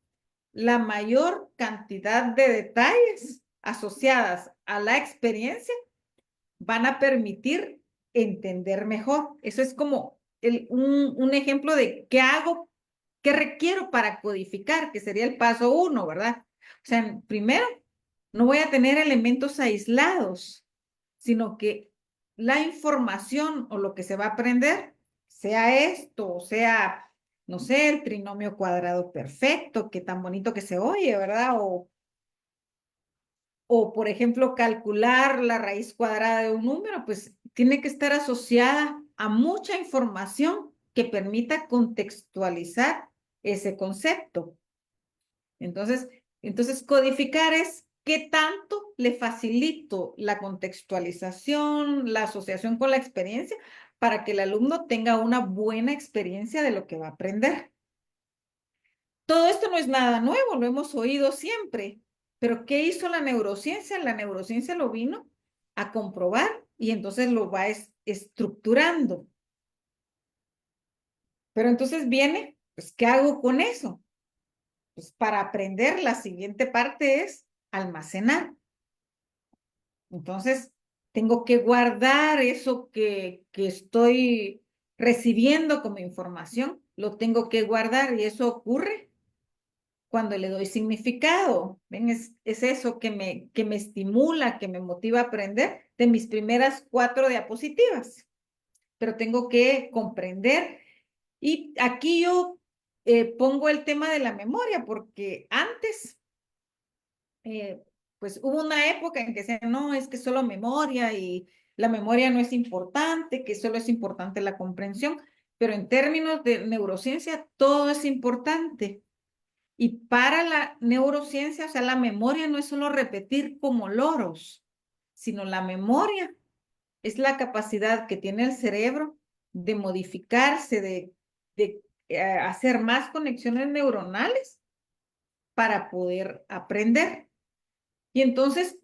la mayor cantidad de detalles asociadas a la experiencia van a permitir entender mejor? Eso es como un ejemplo de qué hago, qué requiero para codificar, que sería el paso uno, ¿verdad? O sea, primero, no voy a tener elementos aislados, sino que la información o lo que se va a aprender, sea esto, o sea, no sé, el trinomio cuadrado perfecto, qué tan bonito que se oye, ¿verdad? O, por ejemplo, calcular la raíz cuadrada de un número, pues tiene que estar asociada a mucha información que permita contextualizar ese concepto. Entonces codificar es qué tanto le facilito la contextualización, la asociación con la experiencia, para que el alumno tenga una buena experiencia de lo que va a aprender. todo esto no es nada nuevo, lo hemos oído siempre, pero ¿qué hizo la neurociencia? La neurociencia lo vino a comprobar y entonces lo va estructurando. Pero entonces viene, pues, ¿qué hago con eso? Pues para aprender, la siguiente parte es almacenar. Entonces, tengo que guardar eso que estoy recibiendo como información, lo tengo que guardar y eso ocurre cuando le doy significado. ¿Ven? Es eso que me estimula, que me motiva a aprender de mis primeras 4 diapositivas. Pero tengo que comprender. Y aquí yo pongo el tema de la memoria, porque antes pues hubo una época en que se no, es que solo memoria y la memoria no es importante, que solo es importante la comprensión, pero en términos de neurociencia todo es importante. Y para la neurociencia, o sea, la memoria no es solo repetir como loros, sino la memoria es la capacidad que tiene el cerebro de modificarse, de hacer más conexiones neuronales para poder aprender. Y entonces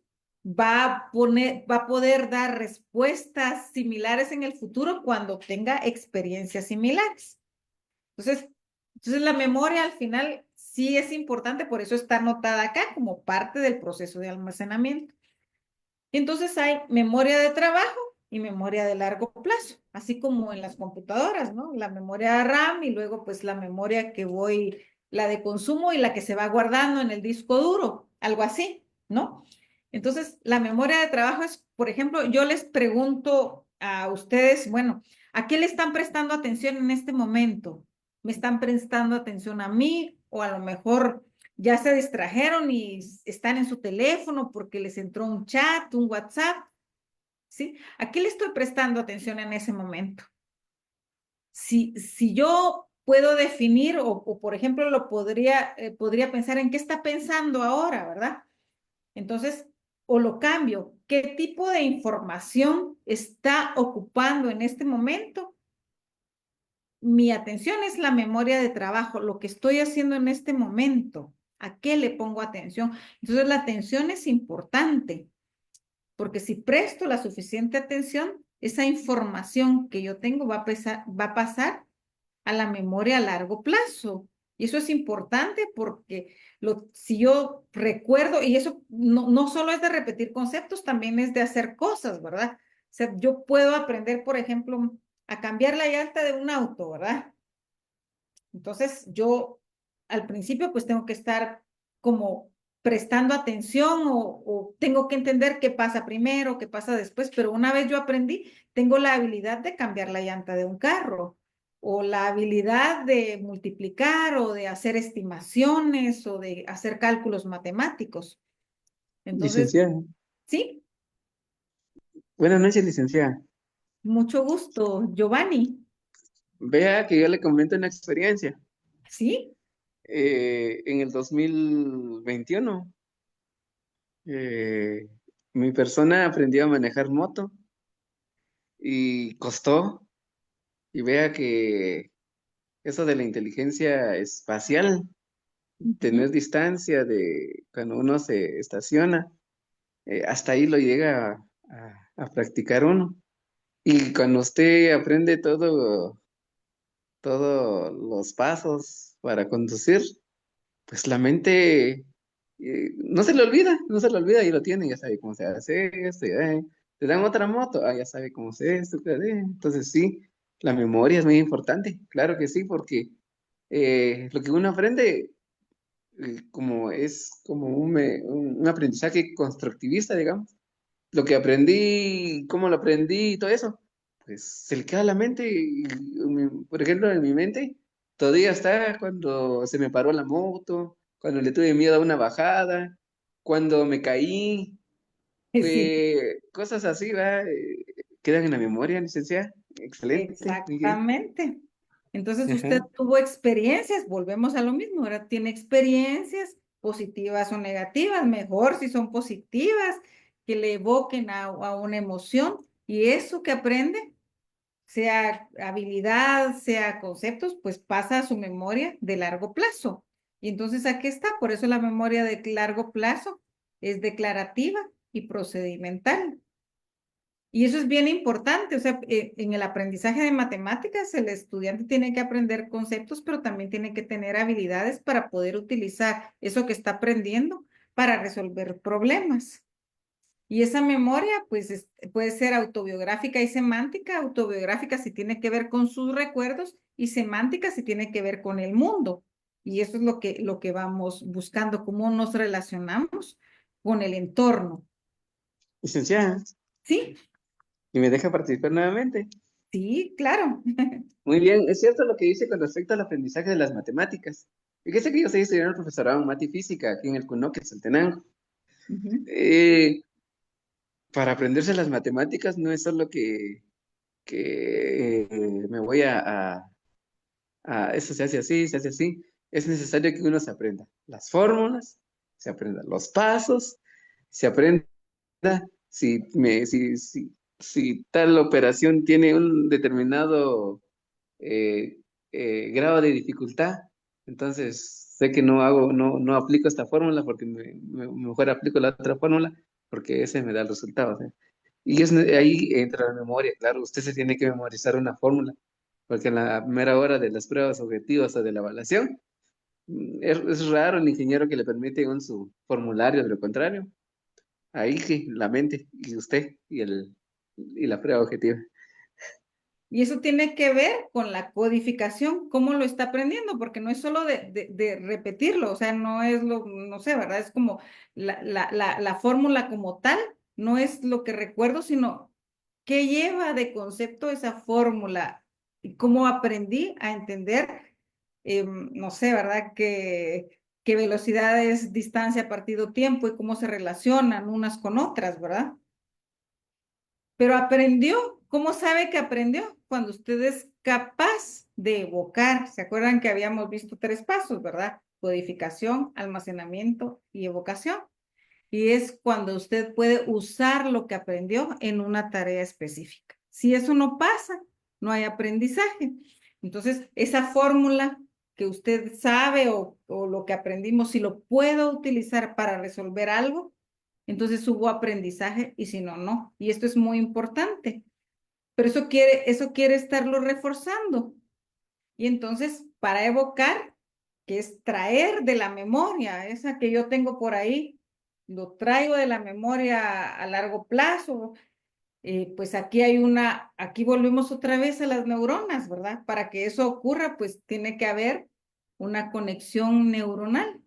va a poder dar respuestas similares en el futuro cuando tenga experiencias similares. Entonces la memoria al final sí es importante, por eso está anotada acá como parte del proceso de almacenamiento. Y entonces hay memoria de trabajo y memoria de largo plazo, así como en las computadoras, ¿no? La memoria RAM y luego pues la memoria la de consumo y la que se va guardando en el disco duro, algo así, ¿no? Entonces, la memoria de trabajo es, por ejemplo, yo les pregunto a ustedes, bueno, ¿a qué le están prestando atención en este momento? ¿Me están prestando atención a mí o a lo mejor ya se distrajeron y están en su teléfono porque les entró un chat, un WhatsApp? ¿Sí? ¿A qué le estoy prestando atención en ese momento? Si yo puedo definir o por ejemplo, podría pensar en qué está pensando ahora, ¿verdad? Entonces, o lo cambio, ¿qué tipo de información está ocupando en este momento? Mi atención es la memoria de trabajo, lo que estoy haciendo en este momento. ¿A qué le pongo atención? Entonces, la atención es importante, porque si presto la suficiente atención, esa información que yo tengo va a pasar a la memoria a largo plazo. Y eso es importante porque si yo recuerdo, y eso no solo es de repetir conceptos, también es de hacer cosas, ¿verdad? O sea, yo puedo aprender, por ejemplo, a cambiar la llanta de un auto, ¿verdad? Entonces, yo al principio pues tengo que estar como prestando atención o tengo que entender qué pasa primero, qué pasa después, pero una vez yo aprendí, tengo la habilidad de cambiar la llanta de un carro o la habilidad de multiplicar o de hacer estimaciones o de hacer cálculos matemáticos. Entonces, Licenciada, sí, buenas noches, licenciada. mucho gusto, Giovanni. Vea que yo le comento una experiencia. Sí, En el 2021, eh, mi persona aprendió a manejar moto y costó. Y vea que eso de la inteligencia espacial, tener ujú, distancia de cuando uno se estaciona, hasta ahí lo llega a practicar uno. Y cuando usted aprende todos los pasos para conducir, pues la mente no se le olvida y lo tiene, ya sabe cómo se hace esto, te dan otra moto, ya sabe cómo se hace esto, entonces sí, la memoria es muy importante, claro que sí, porque lo que uno aprende como es como un aprendizaje constructivista, digamos, lo que aprendí, cómo lo aprendí y todo eso, pues se le queda a la mente. Por ejemplo, en mi mente todavía está cuando se me paró la moto, cuando le tuve miedo a una bajada, cuando me caí, sí. cosas así, ¿va? Quedan en la memoria, licenciada. Excelente, muy bien. Exactamente. Entonces usted Ajá. tuvo experiencias, volvemos a lo mismo, ahora tiene experiencias positivas o negativas, mejor si son positivas, que le evoquen a una emoción y eso que aprende, sea habilidad, sea conceptos, pues pasa a su memoria de largo plazo. Y entonces aquí está, por eso la memoria de largo plazo es declarativa y procedimental. Y eso es bien importante, o sea, en el aprendizaje de matemáticas el estudiante tiene que aprender conceptos, pero también tiene que tener habilidades para poder utilizar eso que está aprendiendo para resolver problemas. Y esa memoria, pues, puede ser autobiográfica y semántica. Autobiográfica si tiene que ver con sus recuerdos y semántica si tiene que ver con el mundo. Y eso es lo que vamos buscando, cómo nos relacionamos con el entorno. Licenciada, Sí, ¿y me deja participar nuevamente? sí, claro. Muy bien, es cierto lo que dice con respecto al aprendizaje de las matemáticas. Fíjese que yo estoy estudiando el profesorado en Mati Física aquí en el CUNOC, en Saltenango. Ujú. Eh, para aprenderse las matemáticas no es solo que me voy eso se hace así, se hace así. Es necesario que uno se aprenda las fórmulas, se aprenda los pasos, se aprenda si tal operación tiene un determinado eh, grado de dificultad, entonces sé que no aplico esta fórmula porque mejor aplico la otra fórmula porque ese me da el resultado. ¿Sí? Y ahí entra la memoria, claro, usted se tiene que memorizar una fórmula, porque en la primera hora de las pruebas objetivas o de la evaluación, es raro el ingeniero que le permite un su formulario, de lo contrario, ahí que la mente y usted y la prueba objetiva. Y eso tiene que ver con la codificación, cómo lo está aprendiendo, porque no es solo de repetirlo, o sea, no es no sé, ¿verdad? Es como la fórmula como tal, no es lo que recuerdo, sino qué lleva de concepto esa fórmula y cómo aprendí a entender, no sé, ¿verdad? Qué velocidad es distancia partido tiempo y cómo se relacionan unas con otras, ¿verdad? Pero aprendió. ¿Cómo sabe que aprendió? Cuando usted es capaz de evocar. ¿Se acuerdan que habíamos visto 3 pasos, verdad? Codificación, almacenamiento y evocación. Y es cuando usted puede usar lo que aprendió en una tarea específica. Si eso no pasa, no hay aprendizaje. Entonces, esa fórmula que usted sabe o lo que aprendimos, si lo puedo utilizar para resolver algo, entonces hubo aprendizaje y si no, no. Y esto es muy importante. Pero eso quiere estarlo reforzando. Y entonces, para evocar, que es traer de la memoria, esa que yo tengo por ahí, lo traigo de la memoria a largo plazo, pues aquí volvemos otra vez a las neuronas, ¿verdad? Para que eso ocurra, pues tiene que haber una conexión neuronal.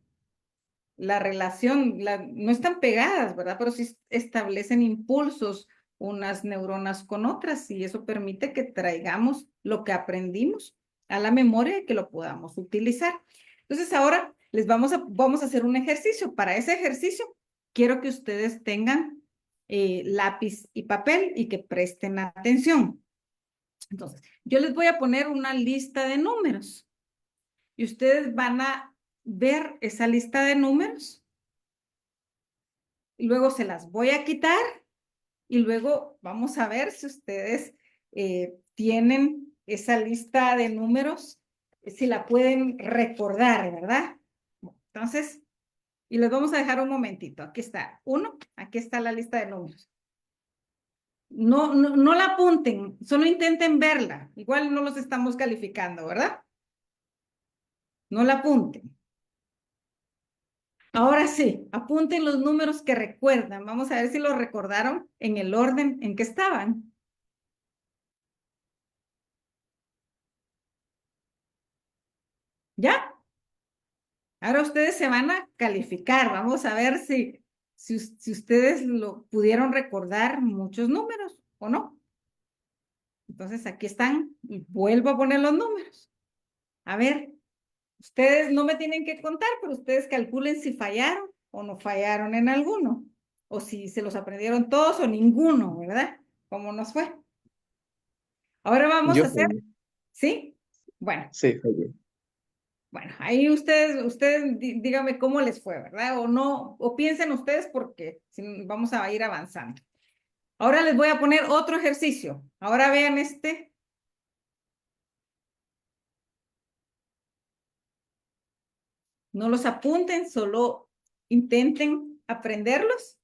La relación, no están pegadas, ¿verdad? Pero sí establecen impulsos unas neuronas con otras y eso permite que traigamos lo que aprendimos a la memoria y que lo podamos utilizar. Entonces ahora vamos a hacer un ejercicio. Para ese ejercicio quiero que ustedes tengan lápiz y papel y que presten atención. Entonces, yo les voy a poner una lista de números y ustedes van a ver esa lista de números y luego se las voy a quitar y luego vamos a ver si ustedes tienen esa lista de números, si la pueden recordar, ¿verdad? Entonces, y les vamos a dejar un momentito. Aquí está, aquí está la lista de números. No la apunten, solo intenten verla. Igual no los estamos calificando, ¿verdad? No la apunten. Ahora sí, apunten los números que recuerdan. Vamos a ver si los recordaron en el orden en que estaban. ¿Ya? Ahora ustedes se van a calificar. Vamos a ver si ustedes lo pudieron recordar muchos números o no. Entonces aquí están y vuelvo a poner los números. A ver, ustedes no me tienen que contar, pero ustedes calculen si fallaron o no fallaron en alguno. O si se los aprendieron todos o ninguno, ¿verdad? ¿Cómo nos fue? Ahora vamos Yo a hacer, fallé. ¿sí? Bueno, Sí, fallé. bueno, ahí ustedes díganme cómo les fue, ¿verdad? O no, o piensen ustedes porque vamos a ir avanzando. Ahora les voy a poner otro ejercicio. Ahora vean este. No los apunten, solo intenten aprenderlos.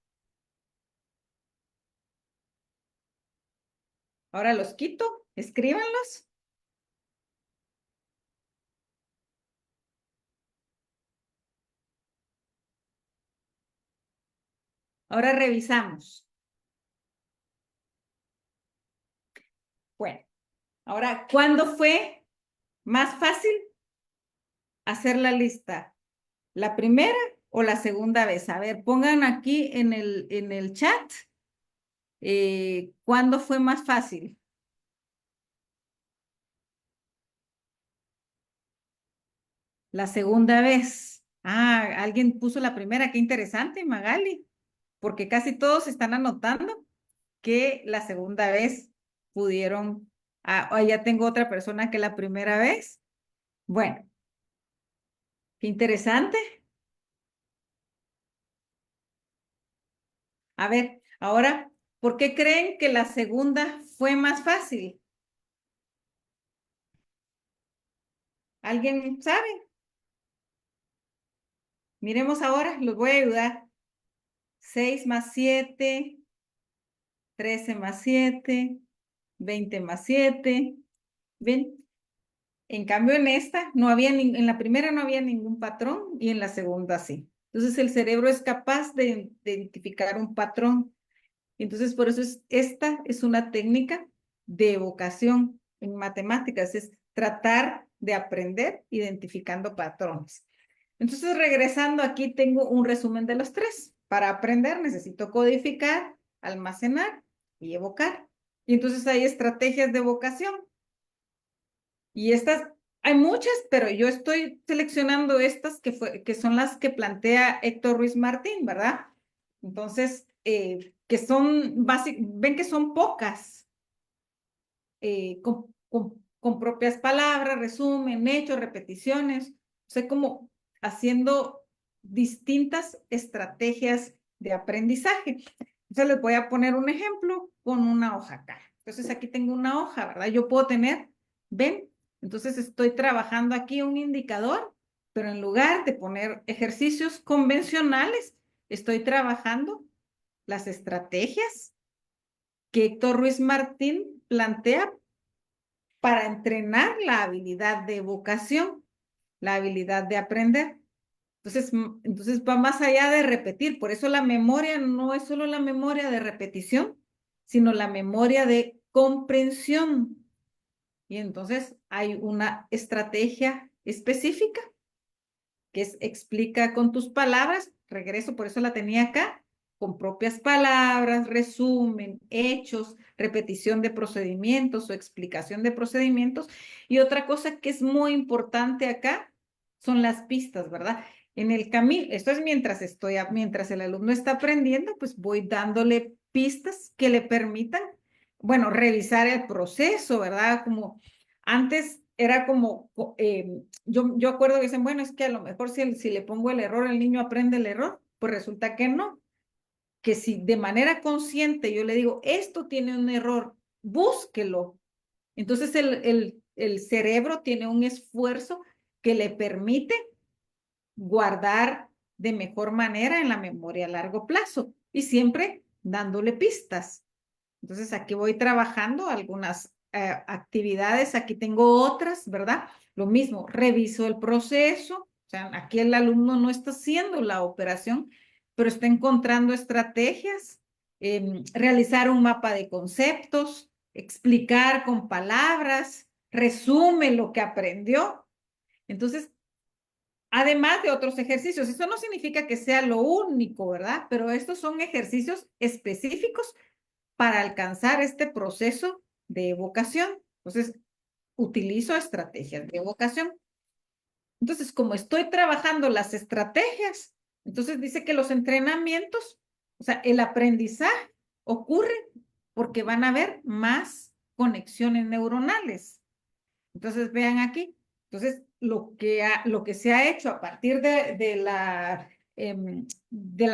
Ahora los quito, escríbanlos. Ahora revisamos. Bueno, ahora, ¿cuándo fue más fácil hacer la lista? ¿La primera o la segunda vez? A ver, pongan aquí en el chat, ¿cuándo fue más fácil? La segunda vez. Ah, alguien puso la primera, qué interesante, Magali, porque casi todos están anotando que la segunda vez pudieron, ya tengo otra persona que la primera vez. Bueno, qué interesante. A ver, ahora, ¿por qué creen que la segunda fue más fácil? ¿Alguien sabe? Miremos ahora, los voy a ayudar. 6 más 7, 13 más 7, 20 más 7. ¿Ven? En cambio, en esta no había en la primera no había ningún patrón y en la segunda sí. Entonces el cerebro es capaz de identificar un patrón. Entonces por eso esta es una técnica de evocación en matemáticas, es tratar de aprender identificando patrones. Entonces regresando aquí tengo un resumen de los tres. Para aprender necesito codificar, almacenar y evocar. Y entonces hay estrategias de evocación. Y estas, hay muchas, pero yo estoy seleccionando estas que son las que plantea Héctor Ruiz Martín, ¿verdad? Entonces, que son ven que son pocas, con propias palabras, resumen, hechos, repeticiones, o sea, como haciendo distintas estrategias de aprendizaje. Entonces les voy a poner un ejemplo con una hoja acá. Entonces aquí tengo una hoja, ¿verdad? Yo puedo tener, ven, entonces estoy trabajando aquí un indicador, pero en lugar de poner ejercicios convencionales, estoy trabajando las estrategias que Héctor Ruiz Martín plantea para entrenar la habilidad de evocación, la habilidad de aprender. Entonces va más allá de repetir. Por eso la memoria no es solo la memoria de repetición, sino la memoria de comprensión. Y entonces hay una estrategia específica que es explica con tus palabras, regreso, por eso la tenía acá, con propias palabras, resumen, hechos, repetición de procedimientos o explicación de procedimientos. Y otra cosa que es muy importante acá son las pistas, ¿verdad? En el camino, esto es mientras el alumno está aprendiendo, pues voy dándole pistas que le permitan, bueno, revisar el proceso, ¿verdad? Como antes era como, yo acuerdo que dicen, bueno, es que a lo mejor si le pongo el error, el niño aprende el error, pues resulta que no, que si de manera consciente yo le digo, esto tiene un error, búsquelo. Entonces el cerebro tiene un esfuerzo que le permite guardar de mejor manera en la memoria a largo plazo y siempre dándole pistas. Entonces aquí voy trabajando algunas actividades, aquí tengo otras, ¿verdad? Lo mismo, reviso el proceso, o sea, aquí el alumno no está haciendo la operación, pero está encontrando estrategias, realizar un mapa de conceptos, explicar con palabras, resume lo que aprendió. Entonces, además de otros ejercicios, eso no significa que sea lo único, ¿verdad? Pero estos son ejercicios específicos para alcanzar este proceso de evocación. Entonces, utilizo estrategias de evocación. Entonces, como estoy trabajando las estrategias, entonces dice que los entrenamientos, o sea, el aprendizaje ocurre porque van a haber más conexiones neuronales. Entonces, vean aquí. Entonces, lo que se ha hecho a partir de la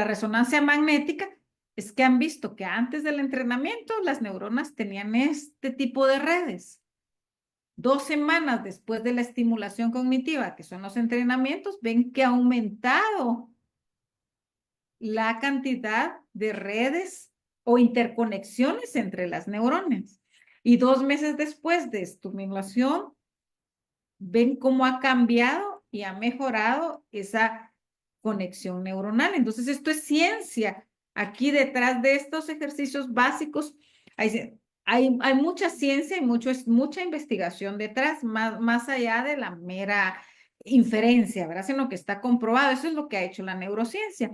resonancia magnética es que han visto que antes del entrenamiento las neuronas tenían este tipo de redes. 2 semanas después de la estimulación cognitiva, que son los entrenamientos, ven que ha aumentado la cantidad de redes o interconexiones entre las neuronas. Y 2 meses después de estimulación, ven cómo ha cambiado y ha mejorado esa conexión neuronal. Entonces, esto es ciencia. Aquí detrás de estos ejercicios básicos hay mucha ciencia y mucha investigación detrás, más allá de la mera inferencia, ¿verdad? Sino que está comprobado. Eso es lo que ha hecho la neurociencia.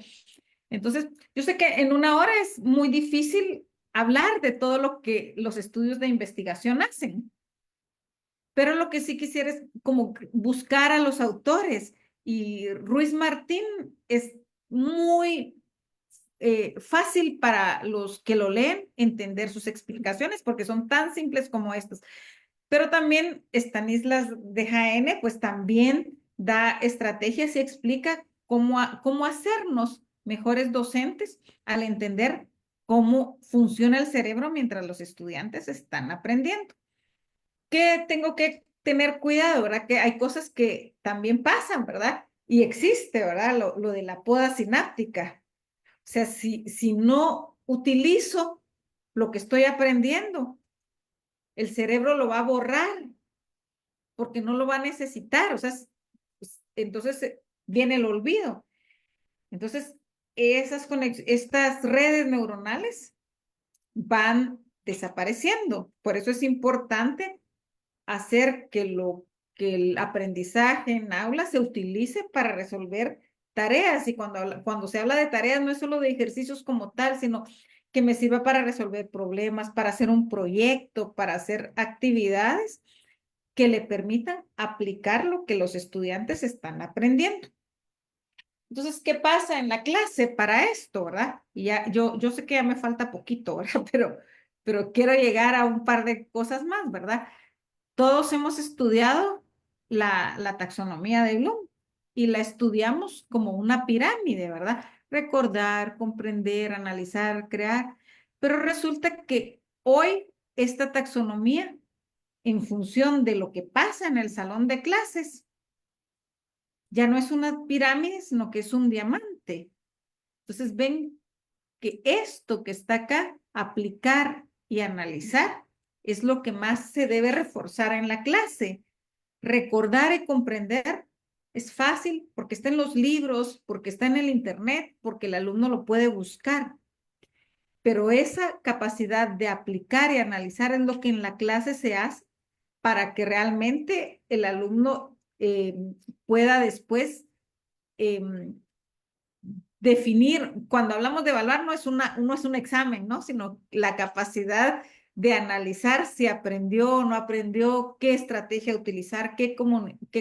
Entonces, yo sé que en una hora es muy difícil hablar de todo lo que los estudios de investigación hacen. Pero lo que sí quisiera es como buscar a los autores. Y Ruiz Martín es muy fácil para los que lo leen entender sus explicaciones porque son tan simples como estas. Pero también Stanislas de Jaén, pues también da estrategias y explica cómo hacernos mejores docentes al entender cómo funciona el cerebro mientras los estudiantes están aprendiendo. ¿Qué tengo que tener cuidado, verdad? Que hay cosas que también pasan, ¿verdad? Y existe, ¿verdad? Lo de la poda sináptica. O sea, si no utilizo lo que estoy aprendiendo, el cerebro lo va a borrar porque no lo va a necesitar. O sea, entonces viene el olvido. Entonces, estas redes neuronales van desapareciendo. Por eso es importante hacer que el aprendizaje en aula se utilice para resolver tareas. Y cuando se habla de tareas, no es solo de ejercicios como tal, sino que me sirva para resolver problemas, para hacer un proyecto, para hacer actividades que le permitan aplicar lo que los estudiantes están aprendiendo. Entonces, ¿qué pasa en la clase para esto, verdad? Y ya, yo sé que ya me falta poquito, ¿verdad? Pero quiero llegar a un par de cosas más, ¿verdad? Todos hemos estudiado la taxonomía de Bloom y la estudiamos como una pirámide, ¿verdad? Recordar, comprender, analizar, crear. Pero resulta que hoy esta taxonomía, en función de lo que pasa en el salón de clases, ya no es una pirámide, sino que es un diamante. Entonces ven que esto que está acá, aplicar y analizar, es lo que más se debe reforzar en la clase. Recordar y comprender es fácil porque está en los libros, porque está en el internet, porque el alumno lo puede buscar. Pero esa capacidad de aplicar y analizar es lo que en la clase se hace para que realmente el alumno pueda después definir. Cuando hablamos de evaluar, no es un examen, ¿no? Sino la capacidad de analizar si aprendió o no aprendió, qué estrategia utilizar, qué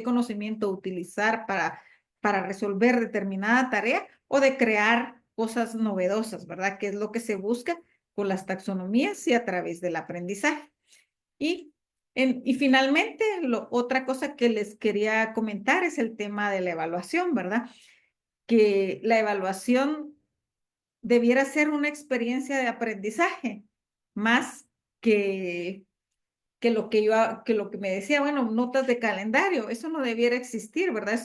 conocimiento utilizar para resolver determinada tarea o de crear cosas novedosas, ¿verdad? Que es lo que se busca con las taxonomías y a través del aprendizaje. Y finalmente, otra cosa que les quería comentar es el tema de la evaluación, ¿verdad? Que la evaluación debiera ser una experiencia de aprendizaje, más que lo que me decía, bueno, notas de calendario, eso no debiera existir, ¿verdad?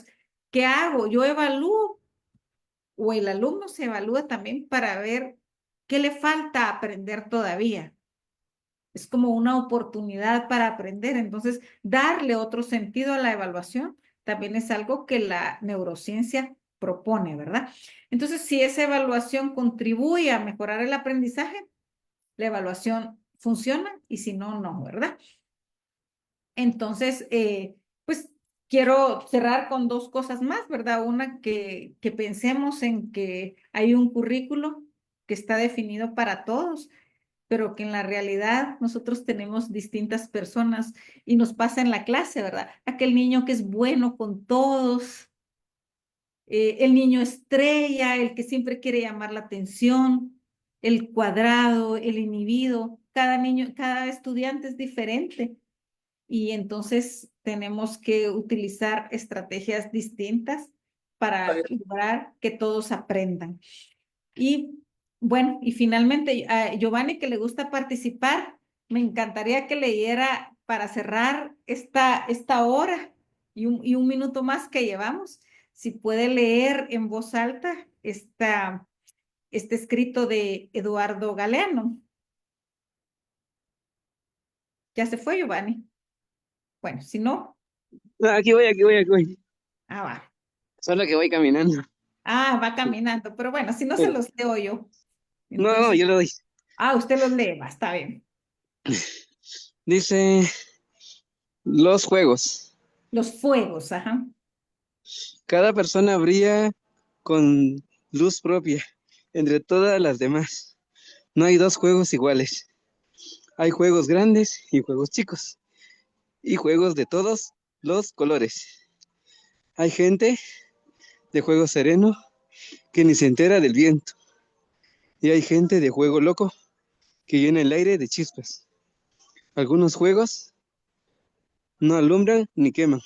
¿Qué hago? Yo evalúo o el alumno se evalúa también para ver qué le falta aprender todavía. Es como una oportunidad para aprender. Entonces, darle otro sentido a la evaluación también es algo que la neurociencia propone, ¿verdad? Entonces, si esa evaluación contribuye a mejorar el aprendizaje, la evaluación funciona y si no, no, ¿verdad? Entonces, pues quiero cerrar con 2 cosas más, ¿verdad? Una, que pensemos en que hay un currículo que está definido para todos, pero que en la realidad nosotros tenemos distintas personas y nos pasa en la clase, ¿verdad? Aquel niño que es bueno con todos, el niño estrella, el que siempre quiere llamar la atención, el cuadrado, el inhibido. Cada niño, cada estudiante es diferente y entonces tenemos que utilizar estrategias distintas para lograr que todos aprendan. Y bueno, y finalmente, a Giovanni, que le gusta participar, me encantaría que leyera para cerrar esta hora y un minuto más que llevamos, si puede leer en voz alta este escrito de Eduardo Galeano. ¿Ya se fue, Giovanni? Bueno, si no, Aquí voy, aquí voy, aquí voy. va. Solo que voy caminando. Va caminando, pero bueno, si no se Pero- los leo yo. no, Entonces, yo lo doy. usted los lee, va, está bien. Dice, los juegos. Los fuegos, ajá. Cada persona brilla con luz propia entre todas las demás. No hay dos juegos iguales. Hay juegos grandes y juegos chicos. Y juegos de todos los colores. Hay gente de juego sereno que ni se entera del viento. Y hay gente de juego loco que llena el aire de chispas. Algunos juegos no alumbran ni queman,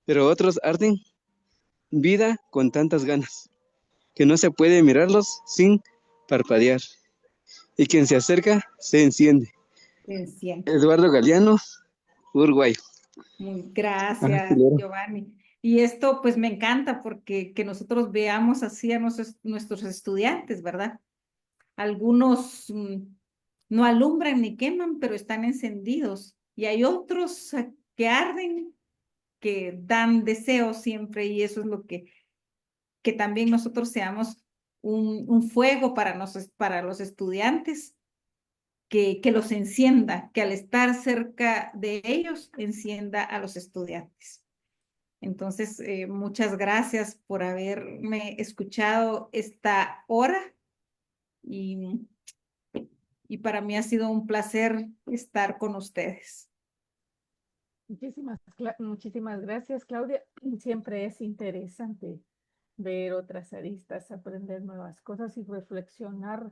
pero otros arden vida con tantas ganas que no se puede mirarlos sin parpadear. Y quien se acerca se enciende. Enciende. Eduardo Galeano, Uruguay. Gracias, Giovanni. Y esto pues me encanta porque que nosotros veamos así a nuestros estudiantes, ¿verdad? Algunos no alumbran ni queman, pero están encendidos. Y hay otros que arden, que dan deseo siempre, y eso es lo que también nosotros seamos un fuego para los estudiantes, que los encienda, que al estar cerca de ellos, encienda a los estudiantes. Entonces, muchas gracias por haberme escuchado esta hora y para mí ha sido un placer estar con ustedes. Muchísimas gracias, Claudia. Siempre es interesante ver otras aristas, aprender nuevas cosas y reflexionar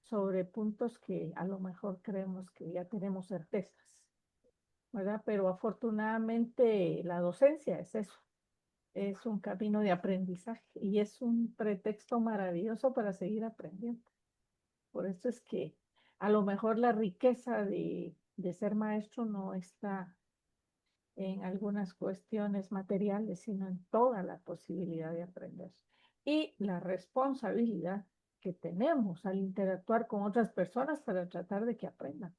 sobre puntos que a lo mejor creemos que ya tenemos certezas, ¿verdad? Pero afortunadamente la docencia es eso, es un camino de aprendizaje y es un pretexto maravilloso para seguir aprendiendo. Por eso es que a lo mejor la riqueza de ser maestro no está en algunas cuestiones materiales, sino en toda la posibilidad de aprender. Y la responsabilidad que tenemos al interactuar con otras personas para tratar de que aprendan.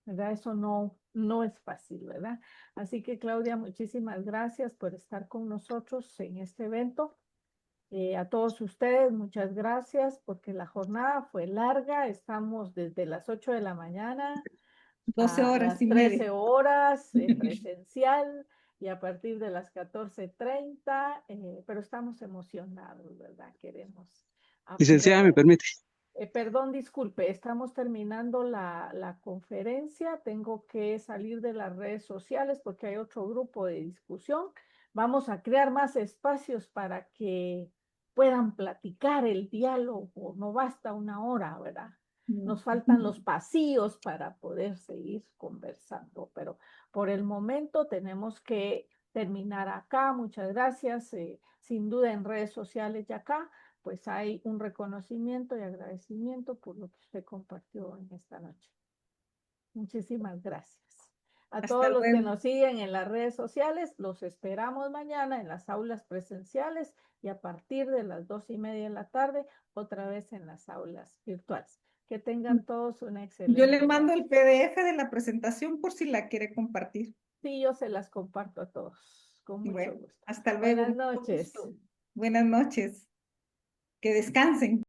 ¿Verdad? Eso no es fácil, ¿verdad? Así que Claudia, muchísimas gracias por estar con nosotros en este evento. A todos ustedes, muchas gracias porque la jornada fue larga. Estamos desde las 8 de la mañana 12 a horas las y 13 media. horas presencial y a partir de las 14:30, pero estamos emocionados, ¿verdad? Queremos Licenciada, ¿me aprender. permite? Perdón, disculpe, estamos terminando la conferencia. Tengo que salir de las redes sociales porque hay otro grupo de discusión. Vamos a crear más espacios para que puedan platicar el diálogo. No basta una hora, ¿verdad? Nos faltan los pasillos para poder seguir conversando, pero por el momento tenemos que terminar acá. Muchas gracias. Sin duda en redes sociales y acá pues hay un reconocimiento y agradecimiento por lo que usted compartió en esta noche. Muchísimas gracias. A Hasta todos los que luego. nos siguen en las redes sociales, los esperamos mañana en las aulas presenciales y a partir de las 2:30 de la tarde, otra vez en las aulas virtuales. Que tengan todos una excelente Yo le mando noche. el PDF de la presentación por si la quiere compartir. Sí, yo se las comparto a todos, con mucho Bueno, gusto. hasta luego. Buenas Mucho noches. gusto. Buenas noches. Que descansen.